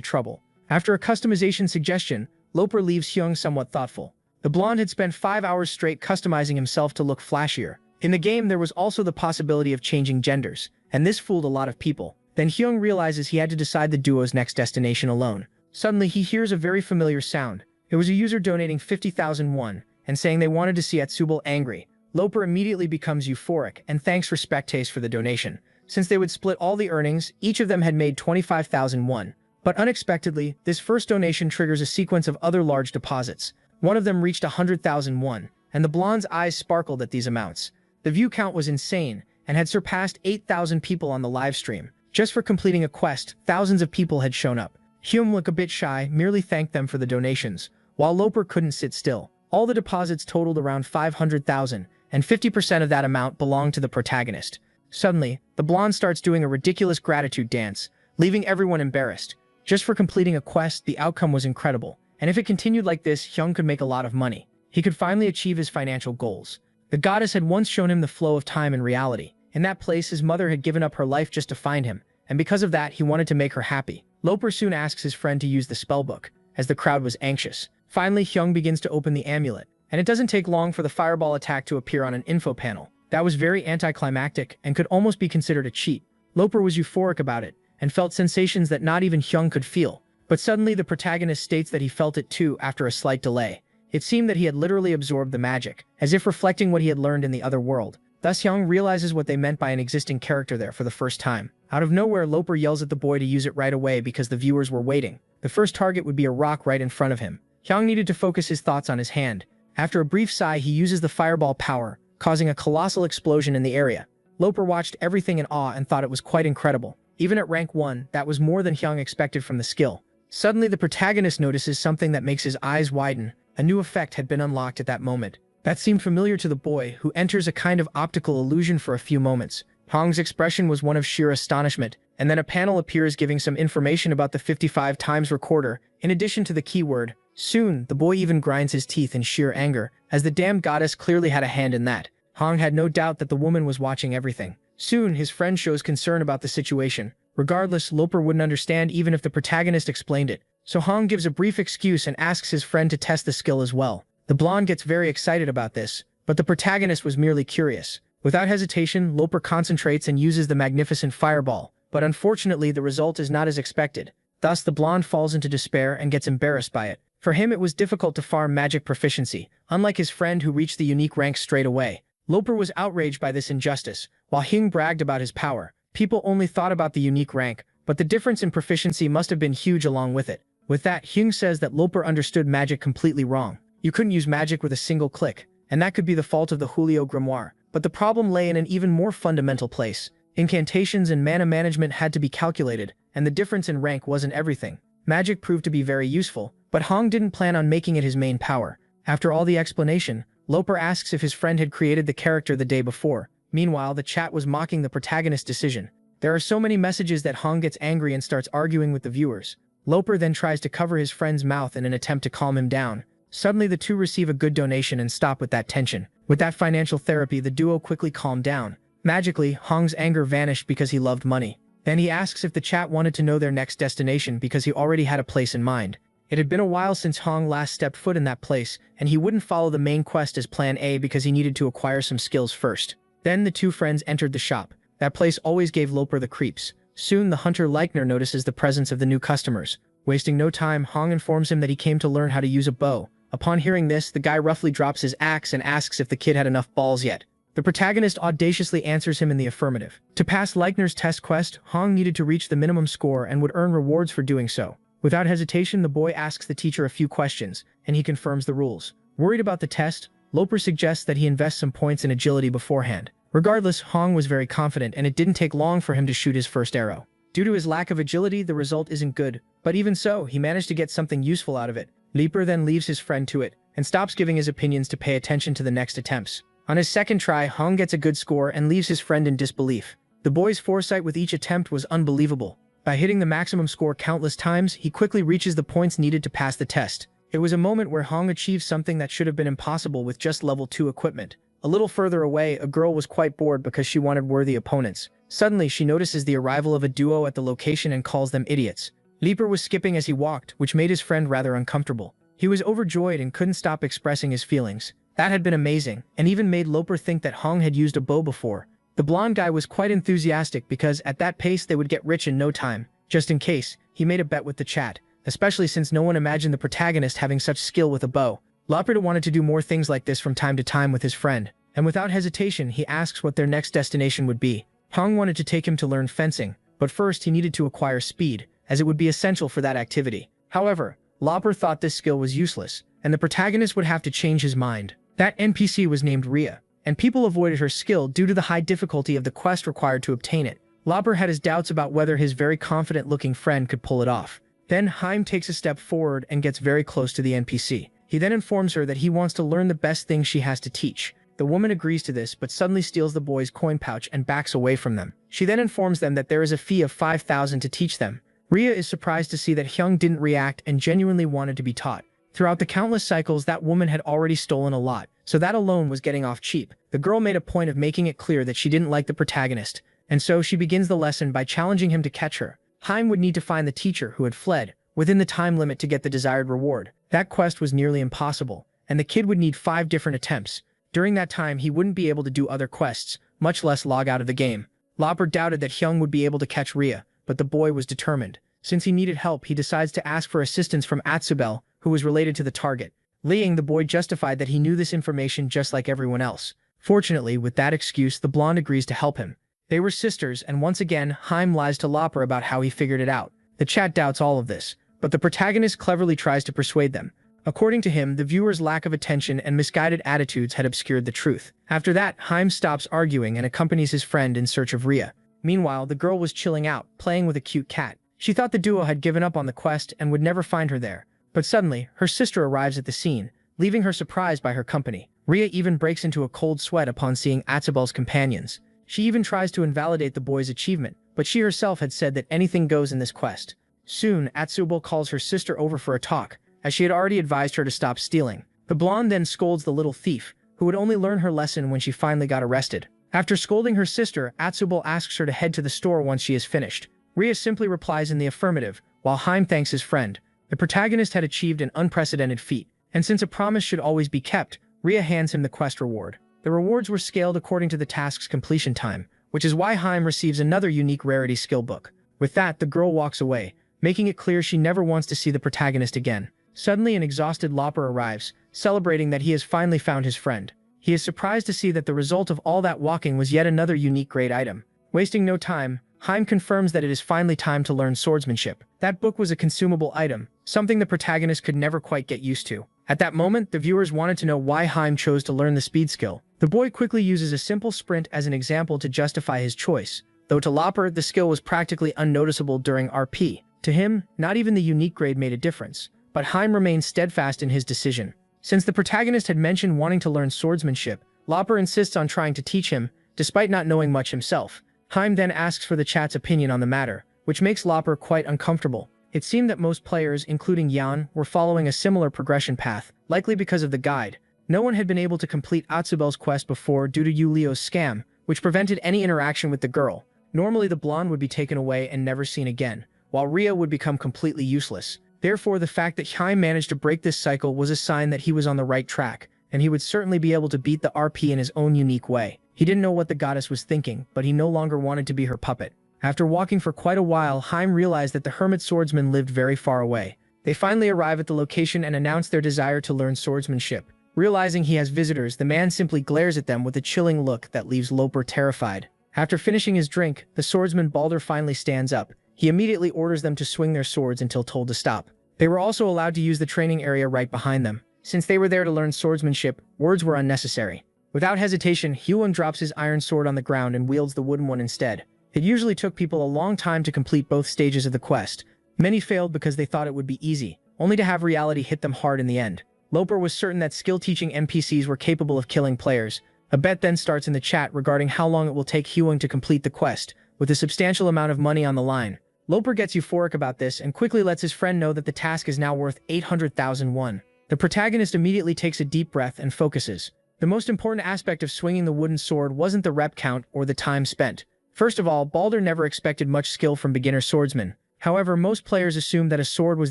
trouble. After a customization suggestion, Loper leaves Hyung somewhat thoughtful. The blonde had spent 5 hours straight customizing himself to look flashier. In the game, there was also the possibility of changing genders, and this fooled a lot of people. Then Hyung realizes he had to decide the duo's next destination alone. Suddenly, he hears a very familiar sound. It was a user donating 50,000 won, and saying they wanted to see Atsubal angry. Loper immediately becomes euphoric and thanks Respectace for the donation. Since they would split all the earnings, each of them had made 25,000 won. But unexpectedly, this first donation triggers a sequence of other large deposits. One of them reached 100,000 won, and the blonde's eyes sparkled at these amounts. The view count was insane, and had surpassed 8,000 people on the live stream. Just for completing a quest, thousands of people had shown up. Hyung, looked a bit shy, merely thanked them for the donations, while Loper couldn't sit still. All the deposits totaled around 500,000, and 50% of that amount belonged to the protagonist. Suddenly, the blonde starts doing a ridiculous gratitude dance, leaving everyone embarrassed. Just for completing a quest, the outcome was incredible, and if it continued like this, Hyung could make a lot of money. He could finally achieve his financial goals. The goddess had once shown him the flow of time in reality. In that place, his mother had given up her life just to find him, and because of that, he wanted to make her happy. Loper soon asks his friend to use the spellbook, as the crowd was anxious. Finally, Hyung begins to open the amulet, and it doesn't take long for the fireball attack to appear on an info panel. That was very anticlimactic and could almost be considered a cheat. Loper was euphoric about it, and felt sensations that not even Hyung could feel. But suddenly, the protagonist states that he felt it too after a slight delay. It seemed that he had literally absorbed the magic, as if reflecting what he had learned in the other world. Thus, Hyung realizes what they meant by an existing character there for the first time. Out of nowhere, Loper yells at the boy to use it right away because the viewers were waiting. The first target would be a rock right in front of him. Hyung needed to focus his thoughts on his hand. After a brief sigh, he uses the fireball power, causing a colossal explosion in the area. Loper watched everything in awe and thought it was quite incredible. Even at rank 1, that was more than Hyung expected from the skill. Suddenly, the protagonist notices something that makes his eyes widen. A new effect had been unlocked at that moment. That seemed familiar to the boy, who enters a kind of optical illusion for a few moments. Hyung's expression was one of sheer astonishment, and then a panel appears giving some information about the 55 times recorder, in addition to the keyword. Soon, the boy even grinds his teeth in sheer anger, as the damned goddess clearly had a hand in that. Hyung had no doubt that the woman was watching everything. Soon, his friend shows concern about the situation. Regardless, Loper wouldn't understand even if the protagonist explained it. So Hyung gives a brief excuse and asks his friend to test the skill as well. The blonde gets very excited about this, but the protagonist was merely curious. Without hesitation, Loper concentrates and uses the magnificent fireball, but unfortunately the result is not as expected. Thus, the blonde falls into despair and gets embarrassed by it. For him, it was difficult to farm magic proficiency, unlike his friend who reached the unique rank straight away. Loper was outraged by this injustice, while Hyung bragged about his power. People only thought about the unique rank, but the difference in proficiency must have been huge along with it. With that, Hyung says that Loper understood magic completely wrong. You couldn't use magic with a single click, and that could be the fault of the Julio grimoire. But the problem lay in an even more fundamental place. Incantations and mana management had to be calculated, and the difference in rank wasn't everything. Magic proved to be very useful, but Hyung didn't plan on making it his main power. After all the explanation, Loper asks if his friend had created the character the day before. Meanwhile, the chat was mocking the protagonist's decision. There are so many messages that Hyung gets angry and starts arguing with the viewers. Loper then tries to cover his friend's mouth in an attempt to calm him down. Suddenly, the two receive a good donation and stop with that tension. With that financial therapy, the duo quickly calmed down. Magically, Hyung's anger vanished because he loved money. Then he asks if the chat wanted to know their next destination because he already had a place in mind. It had been a while since Hyung last stepped foot in that place, and he wouldn't follow the main quest as plan A because he needed to acquire some skills first. Then the two friends entered the shop. That place always gave Loper the creeps. Soon, the hunter Leichner notices the presence of the new customers. Wasting no time, Hyung informs him that he came to learn how to use a bow. Upon hearing this, the guy roughly drops his axe and asks if the kid had enough balls yet. The protagonist audaciously answers him in the affirmative. To pass Leichner's test quest, Hong needed to reach the minimum score and would earn rewards for doing so. Without hesitation, the boy asks the teacher a few questions, and he confirms the rules. Worried about the test, Loper suggests that he invest some points in agility beforehand. Regardless, Hong was very confident, and it didn't take long for him to shoot his first arrow. Due to his lack of agility, the result isn't good, but even so, he managed to get something useful out of it. Leaper then leaves his friend to it, and stops giving his opinions to pay attention to the next attempts. On his second try, Hong gets a good score and leaves his friend in disbelief. The boy's foresight with each attempt was unbelievable. By hitting the maximum score countless times, he quickly reaches the points needed to pass the test. It was a moment where Hong achieved something that should have been impossible with just level 2 equipment. A little further away, a girl was quite bored because she wanted worthy opponents. Suddenly, she notices the arrival of a duo at the location and calls them idiots. Leaper was skipping as he walked, which made his friend rather uncomfortable. He was overjoyed and couldn't stop expressing his feelings. That had been amazing, and even made Loper think that Hong had used a bow before. The blonde guy was quite enthusiastic because at that pace they would get rich in no time. Just in case, he made a bet with the chat, especially since no one imagined the protagonist having such skill with a bow. Loper wanted to do more things like this from time to time with his friend, and without hesitation he asks what their next destination would be. Hong wanted to take him to learn fencing, but first he needed to acquire speed, as it would be essential for that activity. However, Loper thought this skill was useless, and the protagonist would have to change his mind. That NPC was named Rhea, and people avoided her skill due to the high difficulty of the quest required to obtain it. Loper had his doubts about whether his very confident-looking friend could pull it off. Then Haim takes a step forward and gets very close to the NPC. He then informs her that he wants to learn the best thing she has to teach. The woman agrees to this but suddenly steals the boy's coin pouch and backs away from them. She then informs them that there is a fee of 5,000 to teach them. Rhea is surprised to see that Hyung didn't react and genuinely wanted to be taught. Throughout the countless cycles, that woman had already stolen a lot, so that alone was getting off cheap. The girl made a point of making it clear that she didn't like the protagonist, and so she begins the lesson by challenging him to catch her. Haim would need to find the teacher who had fled within the time limit to get the desired reward. That quest was nearly impossible, and the kid would need 5 different attempts. During that time, he wouldn't be able to do other quests, much less log out of the game. Loper doubted that Hyung would be able to catch Rhea, but the boy was determined. Since he needed help, he decides to ask for assistance from Atsubel, who was related to the target. Leeing, the boy justified that he knew this information just like everyone else. Fortunately, with that excuse, the blonde agrees to help him. They were sisters, and once again, Haim lies to Loper about how he figured it out. The chat doubts all of this, but the protagonist cleverly tries to persuade them. According to him, the viewer's lack of attention and misguided attitudes had obscured the truth. After that, Haim stops arguing and accompanies his friend in search of Rhea. Meanwhile, the girl was chilling out, playing with a cute cat. She thought the duo had given up on the quest and would never find her there. But suddenly, her sister arrives at the scene, leaving her surprised by her company. Rhea even breaks into a cold sweat upon seeing Atsubel's companions. She even tries to invalidate the boy's achievement, but she herself had said that anything goes in this quest. Soon, Atsubel calls her sister over for a talk, as she had already advised her to stop stealing. The blonde then scolds the little thief, who would only learn her lesson when she finally got arrested. After scolding her sister, Atsubel asks her to head to the store once she is finished. Rhea simply replies in the affirmative, while Haim thanks his friend. The protagonist had achieved an unprecedented feat, and since a promise should always be kept, Rhea hands him the quest reward. The rewards were scaled according to the task's completion time, which is why Haim receives another unique rarity skill book. With that, the girl walks away, making it clear she never wants to see the protagonist again. Suddenly, an exhausted Loper arrives, celebrating that he has finally found his friend. He is surprised to see that the result of all that walking was yet another unique grade item. Wasting no time, Haim confirms that it is finally time to learn swordsmanship. That book was a consumable item, something the protagonist could never quite get used to. At that moment, the viewers wanted to know why Haim chose to learn the speed skill. The boy quickly uses a simple sprint as an example to justify his choice, though to Loper, the skill was practically unnoticeable during RP. To him, not even the unique grade made a difference, but Haim remained steadfast in his decision. Since the protagonist had mentioned wanting to learn swordsmanship, Loper insists on trying to teach him, despite not knowing much himself. Haim then asks for the chat's opinion on the matter, which makes Loper quite uncomfortable. It seemed that most players, including Yan, were following a similar progression path, likely because of the guide. No one had been able to complete Atsubel's quest before due to Yu Liu's scam, which prevented any interaction with the girl. Normally, the blonde would be taken away and never seen again, while Rhea would become completely useless. Therefore, the fact that Haim managed to break this cycle was a sign that he was on the right track, and he would certainly be able to beat the RP in his own unique way. He didn't know what the goddess was thinking, but he no longer wanted to be her puppet. After walking for quite a while, Haim realized that the hermit swordsman lived very far away. They finally arrive at the location and announce their desire to learn swordsmanship. Realizing he has visitors, the man simply glares at them with a chilling look that leaves Loper terrified. After finishing his drink, the swordsman Balder finally stands up. He immediately orders them to swing their swords until told to stop. They were also allowed to use the training area right behind them. Since they were there to learn swordsmanship, words were unnecessary. Without hesitation, Hyun drops his iron sword on the ground and wields the wooden one instead. It usually took people a long time to complete both stages of the quest. Many failed because they thought it would be easy, only to have reality hit them hard in the end. Loper was certain that skill-teaching NPCs were capable of killing players. A bet then starts in the chat regarding how long it will take Hyun to complete the quest, with a substantial amount of money on the line. Loper gets euphoric about this and quickly lets his friend know that the task is now worth 800,000 won. The protagonist immediately takes a deep breath and focuses. The most important aspect of swinging the wooden sword wasn't the rep count or the time spent. First of all, Balder never expected much skill from beginner swordsmen. However, most players assumed that a sword was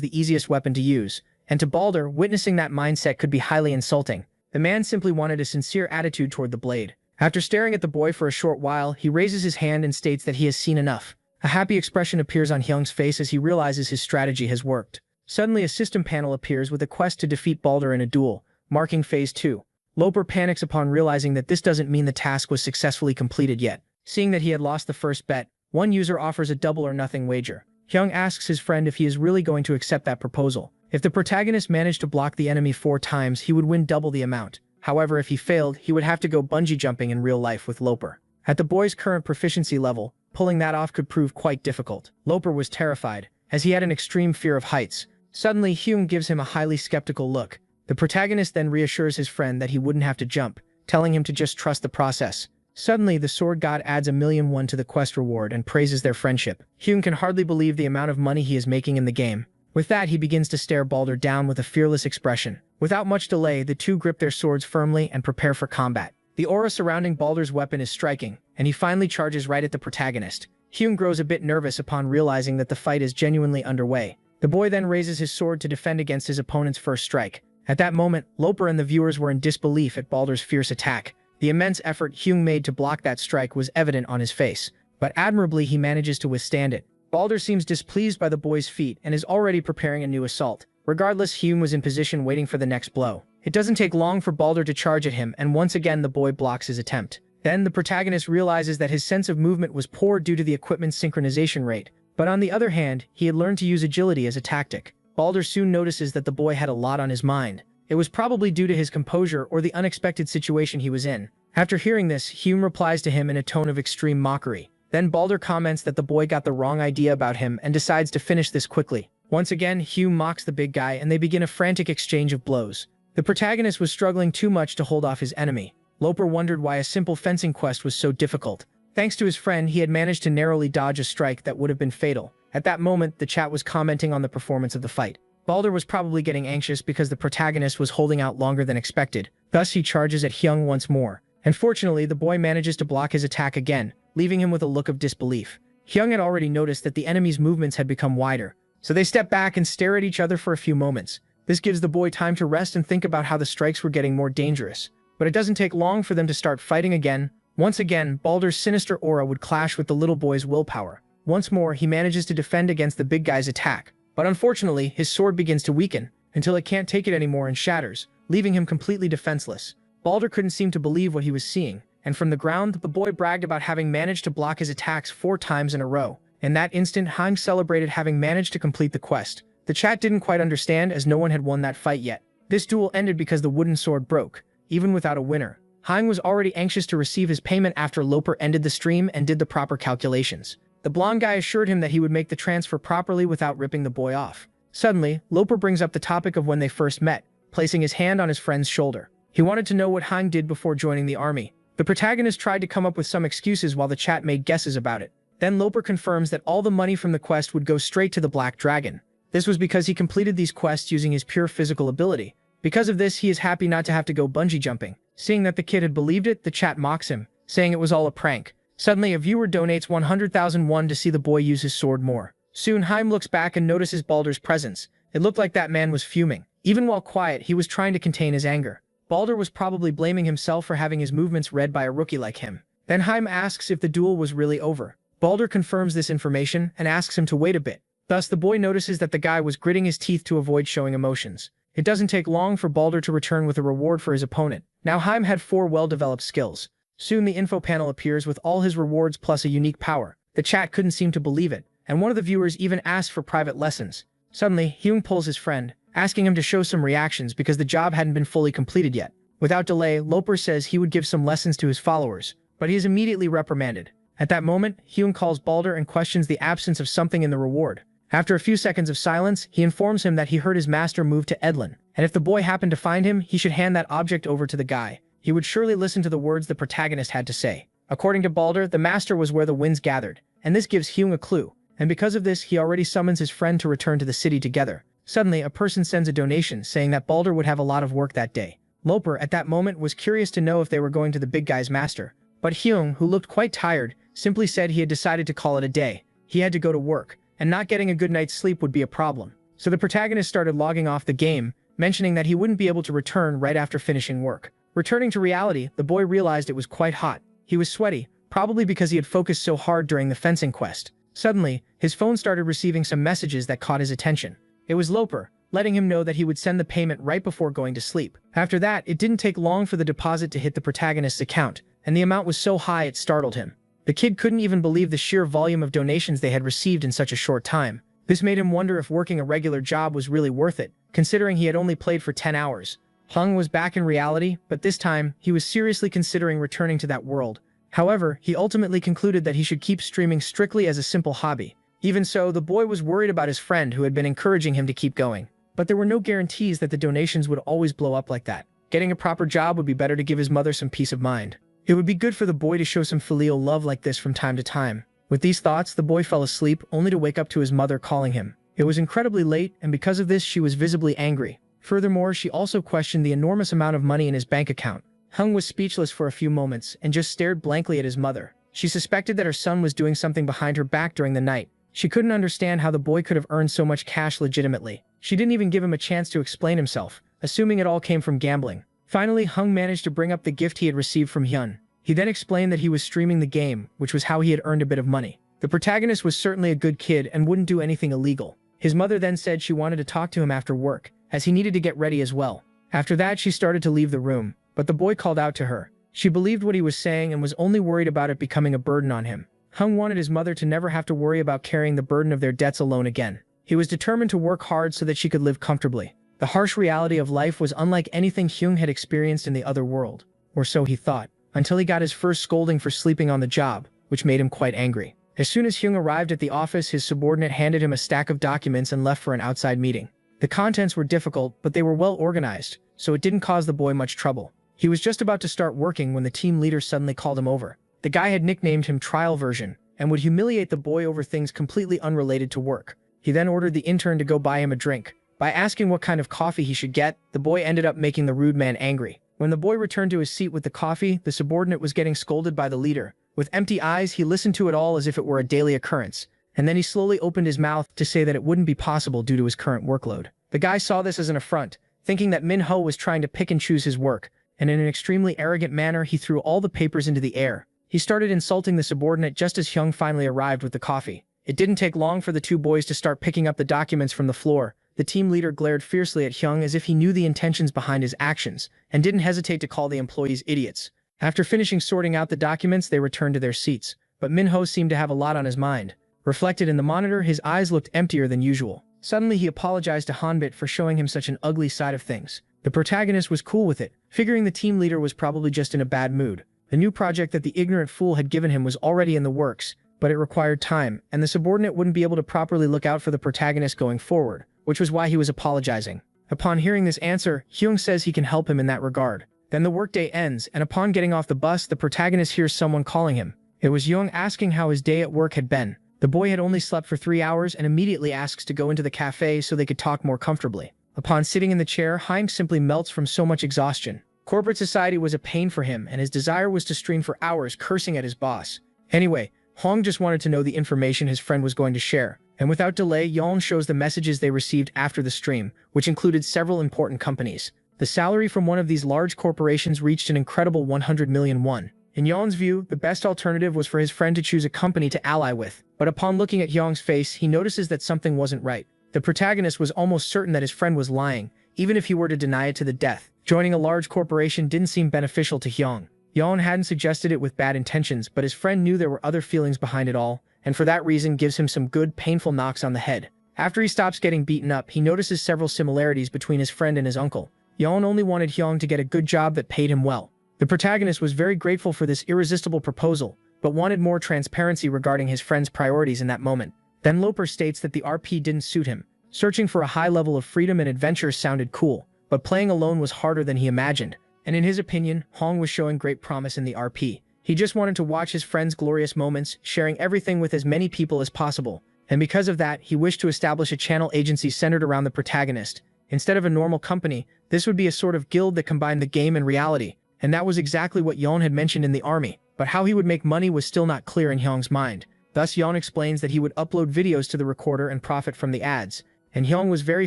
the easiest weapon to use, and to Balder, witnessing that mindset could be highly insulting. The man simply wanted a sincere attitude toward the blade. After staring at the boy for a short while, he raises his hand and states that he has seen enough. A happy expression appears on Hyung's face as he realizes his strategy has worked. Suddenly, a system panel appears with a quest to defeat Balder in a duel, marking Phase 2. Loper panics upon realizing that this doesn't mean the task was successfully completed yet. Seeing that he had lost the first bet, one user offers a double or nothing wager. Hyung asks his friend if he is really going to accept that proposal. If the protagonist managed to block the enemy 4 times, he would win double the amount. However, if he failed, he would have to go bungee jumping in real life with Loper. At the boy's current proficiency level, pulling that off could prove quite difficult. Loper was terrified, as he had an extreme fear of heights. Suddenly, Hyung gives him a highly skeptical look. The protagonist then reassures his friend that he wouldn't have to jump, telling him to just trust the process. Suddenly, the sword god adds 1,000,000 won to the quest reward and praises their friendship. Hyun can hardly believe the amount of money he is making in the game. With that, he begins to stare Balder down with a fearless expression. Without much delay, the two grip their swords firmly and prepare for combat. The aura surrounding Balder's weapon is striking, and he finally charges right at the protagonist. Hyun grows a bit nervous upon realizing that the fight is genuinely underway. The boy then raises his sword to defend against his opponent's first strike. At that moment, Loper and the viewers were in disbelief at Balder's fierce attack. The immense effort Hyung made to block that strike was evident on his face, but admirably he manages to withstand it. Balder seems displeased by the boy's feat and is already preparing a new assault. Regardless, Hyun was in position waiting for the next blow. It doesn't take long for Balder to charge at him, and once again the boy blocks his attempt. Then the protagonist realizes that his sense of movement was poor due to the equipment's synchronization rate. But on the other hand, he had learned to use agility as a tactic. Balder soon notices that the boy had a lot on his mind. It was probably due to his composure or the unexpected situation he was in. After hearing this, Hyun replies to him in a tone of extreme mockery. Then Balder comments that the boy got the wrong idea about him and decides to finish this quickly. Once again, Hyun mocks the big guy and they begin a frantic exchange of blows. The protagonist was struggling too much to hold off his enemy. Loper wondered why a simple fencing quest was so difficult. Thanks to his friend, he had managed to narrowly dodge a strike that would have been fatal. At that moment, the chat was commenting on the performance of the fight. Balder was probably getting anxious because the protagonist was holding out longer than expected. Thus, he charges at Hyun once more. Unfortunately, the boy manages to block his attack again, leaving him with a look of disbelief. Hyun had already noticed that the enemy's movements had become wider, so they step back and stare at each other for a few moments. This gives the boy time to rest and think about how the strikes were getting more dangerous. But it doesn't take long for them to start fighting again. Once again, Balder's sinister aura would clash with the little boy's willpower. Once more, he manages to defend against the big guy's attack. But unfortunately, his sword begins to weaken, until it can't take it anymore and shatters, leaving him completely defenseless. Balder couldn't seem to believe what he was seeing, and from the ground, the boy bragged about having managed to block his attacks 4 times in a row. In that instant, Hyung celebrated having managed to complete the quest. The chat didn't quite understand as no one had won that fight yet. This duel ended because the wooden sword broke, even without a winner. Hyung was already anxious to receive his payment after Loper ended the stream and did the proper calculations. The blonde guy assured him that he would make the transfer properly without ripping the boy off. Suddenly, Loper brings up the topic of when they first met, placing his hand on his friend's shoulder. He wanted to know what Hyung did before joining the army. The protagonist tried to come up with some excuses while the chat made guesses about it. Then Loper confirms that all the money from the quest would go straight to the Black Dragon. This was because he completed these quests using his pure physical ability. Because of this, he is happy not to have to go bungee jumping. Seeing that the kid had believed it, the chat mocks him, saying it was all a prank. Suddenly, a viewer donates 100,000 won to see the boy use his sword more. Soon, Hyung looks back and notices Balder's presence. It looked like that man was fuming. Even while quiet, he was trying to contain his anger. Balder was probably blaming himself for having his movements read by a rookie like him. Then Hyung asks if the duel was really over. Balder confirms this information and asks him to wait a bit. Thus, the boy notices that the guy was gritting his teeth to avoid showing emotions. It doesn't take long for Balder to return with a reward for his opponent. Now Heim had 4 well-developed skills. Soon the info panel appears with all his rewards plus a unique power. The chat couldn't seem to believe it, and one of the viewers even asked for private lessons. Suddenly, Hyung pulls his friend, asking him to show some reactions because the job hadn't been fully completed yet. Without delay, Loper says he would give some lessons to his followers, but he is immediately reprimanded. At that moment, Hyung calls Balder and questions the absence of something in the reward. After a few seconds of silence, he informs him that he heard his master move to Edlin, and if the boy happened to find him, he should hand that object over to the guy. He would surely listen to the words the protagonist had to say. According to Balder, the master was where the winds gathered, and this gives Hyung a clue, and because of this, he already summons his friend to return to the city together. Suddenly, a person sends a donation saying that Balder would have a lot of work that day. Loper, at that moment, was curious to know if they were going to the big guy's master, but Hyung, who looked quite tired, simply said he had decided to call it a day. He had to go to work, and not getting a good night's sleep would be a problem. So the protagonist started logging off the game, mentioning that he wouldn't be able to return right after finishing work. Returning to reality, the boy realized it was quite hot. He was sweaty, probably because he had focused so hard during the fencing quest. Suddenly, his phone started receiving some messages that caught his attention. It was Loper, letting him know that he would send the payment right before going to sleep. After that, it didn't take long for the deposit to hit the protagonist's account, and the amount was so high it startled him. The kid couldn't even believe the sheer volume of donations they had received in such a short time. This made him wonder if working a regular job was really worth it, considering he had only played for 10 hours. Hung was back in reality, but this time, he was seriously considering returning to that world. However, he ultimately concluded that he should keep streaming strictly as a simple hobby. Even so, the boy was worried about his friend who had been encouraging him to keep going. But there were no guarantees that the donations would always blow up like that. Getting a proper job would be better to give his mother some peace of mind. It would be good for the boy to show some filial love like this from time to time. With these thoughts, the boy fell asleep, only to wake up to his mother calling him. It was incredibly late, and because of this, she was visibly angry. Furthermore, she also questioned the enormous amount of money in his bank account. Hung was speechless for a few moments and just stared blankly at his mother. She suspected that her son was doing something behind her back during the night. She couldn't understand how the boy could have earned so much cash legitimately. She didn't even give him a chance to explain himself, assuming it all came from gambling. Finally, Hung managed to bring up the gift he had received from Hyun. He then explained that he was streaming the game, which was how he had earned a bit of money. The protagonist was certainly a good kid and wouldn't do anything illegal. His mother then said she wanted to talk to him after work, as he needed to get ready as well. After that, she started to leave the room, but the boy called out to her. She believed what he was saying and was only worried about it becoming a burden on him. Hung wanted his mother to never have to worry about carrying the burden of their debts alone again. He was determined to work hard so that she could live comfortably. The harsh reality of life was unlike anything Hyung had experienced in the other world, or so he thought, until he got his first scolding for sleeping on the job, which made him quite angry. As soon as Hyung arrived at the office, his subordinate handed him a stack of documents and left for an outside meeting. The contents were difficult, but they were well organized, so it didn't cause the boy much trouble. He was just about to start working when the team leader suddenly called him over. The guy had nicknamed him Trial Version, and would humiliate the boy over things completely unrelated to work. He then ordered the intern to go buy him a drink. By asking what kind of coffee he should get, the boy ended up making the rude man angry. When the boy returned to his seat with the coffee, the subordinate was getting scolded by the leader. With empty eyes, he listened to it all as if it were a daily occurrence, and then he slowly opened his mouth to say that it wouldn't be possible due to his current workload. The guy saw this as an affront, thinking that Min-ho was trying to pick and choose his work, and in an extremely arrogant manner, he threw all the papers into the air. He started insulting the subordinate just as Hyung finally arrived with the coffee. It didn't take long for the two boys to start picking up the documents from the floor. The team leader glared fiercely at Hyung as if he knew the intentions behind his actions, and didn't hesitate to call the employees idiots. After finishing sorting out the documents, they returned to their seats, but Min-ho seemed to have a lot on his mind. Reflected in the monitor, his eyes looked emptier than usual. Suddenly, he apologized to Hanbit for showing him such an ugly side of things. The protagonist was cool with it, figuring the team leader was probably just in a bad mood. The new project that the ignorant fool had given him was already in the works, but it required time, and the subordinate wouldn't be able to properly look out for the protagonist going forward, which was why he was apologizing. Upon hearing this answer, Hyung says he can help him in that regard. Then the workday ends, and upon getting off the bus, the protagonist hears someone calling him. It was Hyung asking how his day at work had been. The boy had only slept for 3 hours and immediately asks to go into the cafe so they could talk more comfortably. Upon sitting in the chair, Hyung simply melts from so much exhaustion. Corporate society was a pain for him, and his desire was to stream for hours cursing at his boss. Anyway, Hong just wanted to know the information his friend was going to share, and without delay, Yeon shows the messages they received after the stream, which included several important companies. The salary from one of these large corporations reached an incredible 100 million won. In Yeon's view, the best alternative was for his friend to choose a company to ally with, but upon looking at Yeon's face, he notices that something wasn't right. The protagonist was almost certain that his friend was lying, even if he were to deny it to the death. Joining a large corporation didn't seem beneficial to Hyung. Yeon hadn't suggested it with bad intentions, but his friend knew there were other feelings behind it all, and for that reason gives him some good, painful knocks on the head. After he stops getting beaten up, he notices several similarities between his friend and his uncle. Yeon only wanted Hyung to get a good job that paid him well. The protagonist was very grateful for this irresistible proposal, but wanted more transparency regarding his friend's priorities in that moment. Then Loper states that the RP didn't suit him. Searching for a high level of freedom and adventure sounded cool, but playing alone was harder than he imagined. And in his opinion, Hong was showing great promise in the RP. He just wanted to watch his friend's glorious moments, sharing everything with as many people as possible. And because of that, he wished to establish a channel agency centered around the protagonist. Instead of a normal company, this would be a sort of guild that combined the game and reality. And that was exactly what Yeon had mentioned in the army. But how he would make money was still not clear in Hyung's mind. Thus, Yeon explains that he would upload videos to the recorder and profit from the ads. And Hyung was very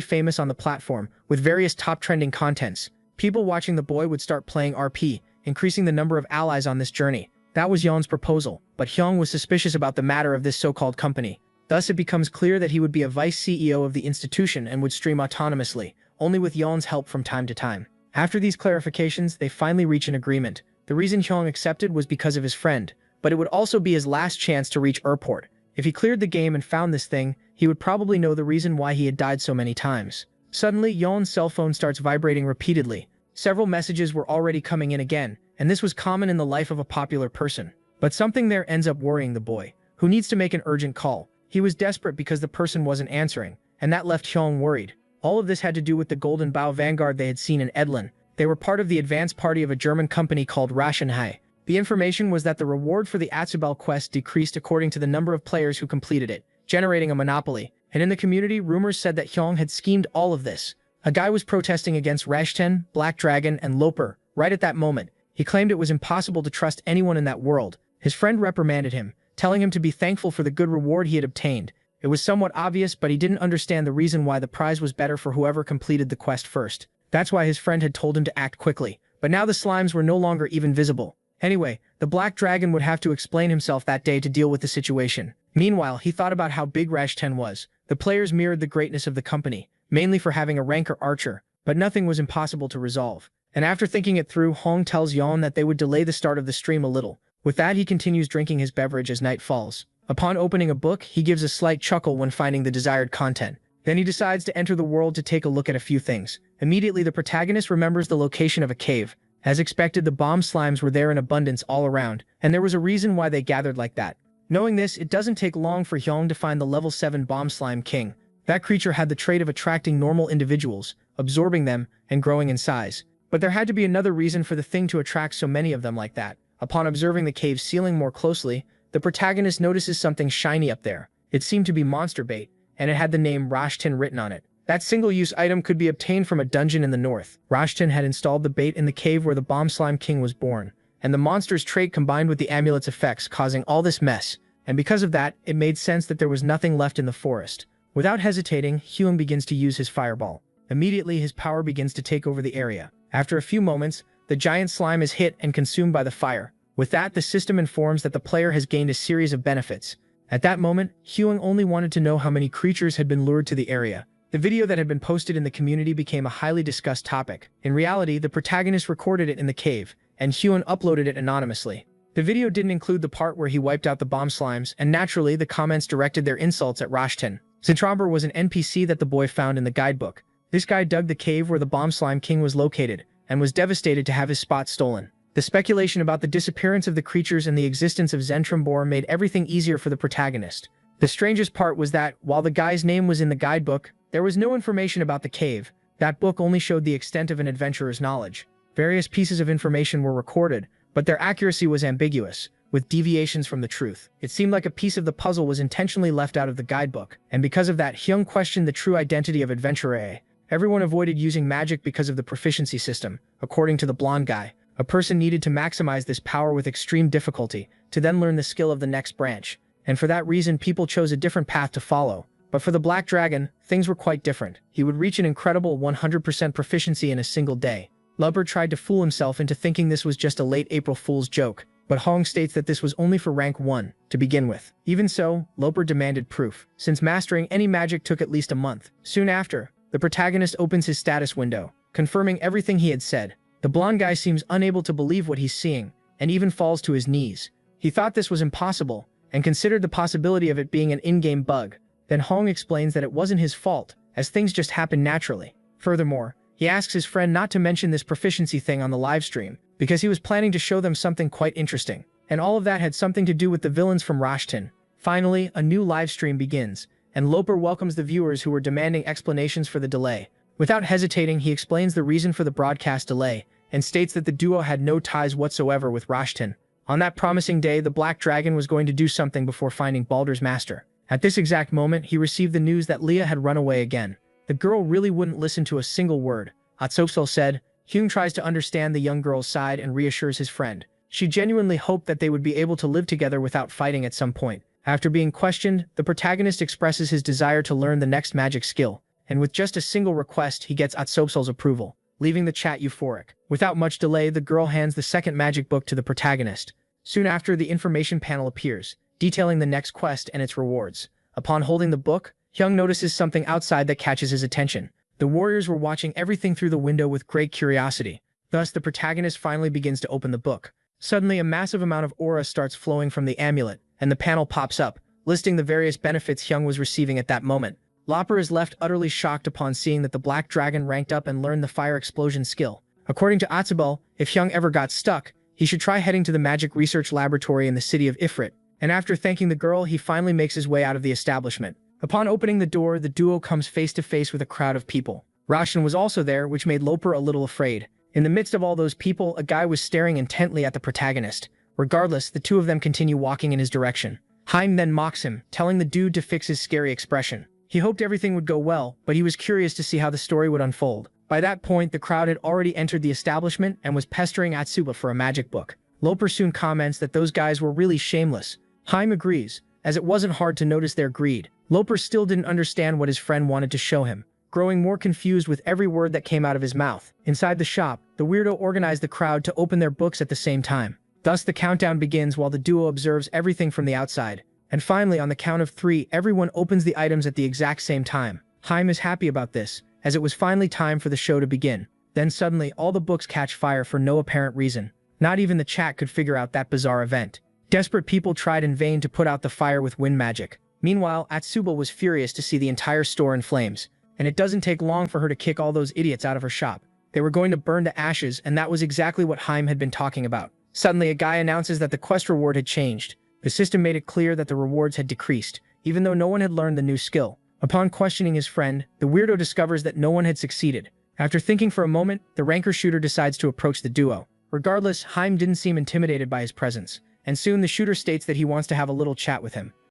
famous on the platform, with various top trending contents. People watching the boy would start playing RP, increasing the number of allies on this journey. That was Yeon's proposal, but Hyung was suspicious about the matter of this so-called company. Thus, it becomes clear that he would be a vice CEO of the institution and would stream autonomously, only with Yeon's help from time to time. After these clarifications, they finally reach an agreement. The reason Hyung accepted was because of his friend, but it would also be his last chance to reach airport. If he cleared the game and found this thing, he would probably know the reason why he had died so many times. Suddenly, Yeon's cell phone starts vibrating repeatedly. Several messages were already coming in again, and this was common in the life of a popular person. But something there ends up worrying the boy, who needs to make an urgent call. He was desperate because the person wasn't answering, and that left Hyung worried. All of this had to do with the Golden Bough Vanguard they had seen in Edlin. They were part of the advance party of a German company called Rationhai. The information was that the reward for the Atsubal quest decreased according to the number of players who completed it, generating a monopoly. And in the community, rumors said that Hyung had schemed all of this. A guy was protesting against Rarest, Black Dragon, and Loper. Right at that moment, he claimed it was impossible to trust anyone in that world. His friend reprimanded him, telling him to be thankful for the good reward he had obtained. It was somewhat obvious, but he didn't understand the reason why the prize was better for whoever completed the quest first. That's why his friend had told him to act quickly. But now the slimes were no longer even visible. Anyway, the Black Dragon would have to explain himself that day to deal with the situation. Meanwhile, he thought about how big Rarest was. The players mirrored the greatness of the company, mainly for having a ranker archer, but nothing was impossible to resolve. And after thinking it through, Hong tells Yeon that they would delay the start of the stream a little. With that, he continues drinking his beverage as night falls. Upon opening a book, he gives a slight chuckle when finding the desired content. Then he decides to enter the world to take a look at a few things. Immediately, the protagonist remembers the location of a cave. As expected, the bomb slimes were there in abundance all around, and there was a reason why they gathered like that. Knowing this, it doesn't take long for Hyung to find the level 7 bomb slime king. That creature had the trait of attracting normal individuals, absorbing them, and growing in size. But there had to be another reason for the thing to attract so many of them like that. Upon observing the cave's ceiling more closely, the protagonist notices something shiny up there. It seemed to be monster bait, and it had the name Rashtin written on it. That single-use item could be obtained from a dungeon in the north. Rashtin had installed the bait in the cave where the Bomb Slime King was born, and the monster's trait combined with the amulet's effects causing all this mess. And because of that, it made sense that there was nothing left in the forest. Without hesitating, Hyung begins to use his fireball. Immediately, his power begins to take over the area. After a few moments, the giant slime is hit and consumed by the fire. With that, the system informs that the player has gained a series of benefits. At that moment, Hyung only wanted to know how many creatures had been lured to the area. The video that had been posted in the community became a highly discussed topic. In reality, the protagonist recorded it in the cave, and Hyun uploaded it anonymously. The video didn't include the part where he wiped out the bomb slimes, and naturally, the comments directed their insults at Rashtin. Zintromber was an NPC that the boy found in the guidebook. This guy dug the cave where the Bomb Slime King was located, and was devastated to have his spot stolen. The speculation about the disappearance of the creatures and the existence of Zentrambor made everything easier for the protagonist. The strangest part was that, while the guy's name was in the guidebook, there was no information about the cave. That book only showed the extent of an adventurer's knowledge. Various pieces of information were recorded, but their accuracy was ambiguous, with deviations from the truth. It seemed like a piece of the puzzle was intentionally left out of the guidebook, and because of that, Hyung questioned the true identity of Adventurer A. Everyone avoided using magic because of the proficiency system. According to the blonde guy, a person needed to maximize this power with extreme difficulty, to then learn the skill of the next branch. And for that reason, people chose a different path to follow. But for the Black Dragon, things were quite different. He would reach an incredible 100% proficiency in a single day. Lubber tried to fool himself into thinking this was just a late April Fool's joke, but Hong states that this was only for rank 1, to begin with. Even so, Loper demanded proof, since mastering any magic took at least a month. Soon after, the protagonist opens his status window, confirming everything he had said. The blonde guy seems unable to believe what he's seeing, and even falls to his knees. He thought this was impossible, and considered the possibility of it being an in-game bug. Then Hong explains that it wasn't his fault, as things just happen naturally. Furthermore, he asks his friend not to mention this proficiency thing on the livestream, because he was planning to show them something quite interesting. And all of that had something to do with the villains from Rashton. Finally, a new livestream begins, and Loper welcomes the viewers who were demanding explanations for the delay. Without hesitating, he explains the reason for the broadcast delay, and states that the duo had no ties whatsoever with Rashton. On that promising day, the Black Dragon was going to do something before finding Baldur's master. At this exact moment, he received the news that Leah had run away again. The girl really wouldn't listen to a single word. Atsopsol said. Hyung tries to understand the young girl's side and reassures his friend. She genuinely hoped that they would be able to live together without fighting at some point. After being questioned, the protagonist expresses his desire to learn the next magic skill, and with just a single request, he gets Atsopsol's approval, leaving the chat euphoric. Without much delay, the girl hands the second magic book to the protagonist. Soon after, the information panel appears, detailing the next quest and its rewards. Upon holding the book, Hyung notices something outside that catches his attention. The warriors were watching everything through the window with great curiosity. Thus, the protagonist finally begins to open the book. Suddenly, a massive amount of aura starts flowing from the amulet, and the panel pops up, listing the various benefits Hyung was receiving at that moment. Loper is left utterly shocked upon seeing that the Black Dragon ranked up and learned the fire explosion skill. According to Atsubal, if Hyung ever got stuck, he should try heading to the magic research laboratory in the city of Ifrit. And after thanking the girl, he finally makes his way out of the establishment. Upon opening the door, the duo comes face to face with a crowd of people. Roshan was also there, which made Loper a little afraid. In the midst of all those people, a guy was staring intently at the protagonist. Regardless, the two of them continue walking in his direction. Haim then mocks him, telling the dude to fix his scary expression. He hoped everything would go well, but he was curious to see how the story would unfold. By that point, the crowd had already entered the establishment and was pestering Atsuba for a magic book. Loper soon comments that those guys were really shameless. Haim agrees, as it wasn't hard to notice their greed. Loper still didn't understand what his friend wanted to show him, growing more confused with every word that came out of his mouth. Inside the shop, the weirdo organized the crowd to open their books at the same time. Thus, the countdown begins while the duo observes everything from the outside. And finally, on the count of 3, everyone opens the items at the exact same time. Haim is happy about this, as it was finally time for the show to begin. Then suddenly, all the books catch fire for no apparent reason. Not even the chat could figure out that bizarre event. Desperate people tried in vain to put out the fire with wind magic. Meanwhile, Atsuba was furious to see the entire store in flames, and it doesn't take long for her to kick all those idiots out of her shop. They were going to burn to ashes, and that was exactly what Haim had been talking about. Suddenly, a guy announces that the quest reward had changed. The system made it clear that the rewards had decreased, even though no one had learned the new skill. Upon questioning his friend, the weirdo discovers that no one had succeeded. After thinking for a moment, the ranker shooter decides to approach the duo. Regardless, Haim didn't seem intimidated by his presence, and soon the shooter states that he wants to have a little chat with him.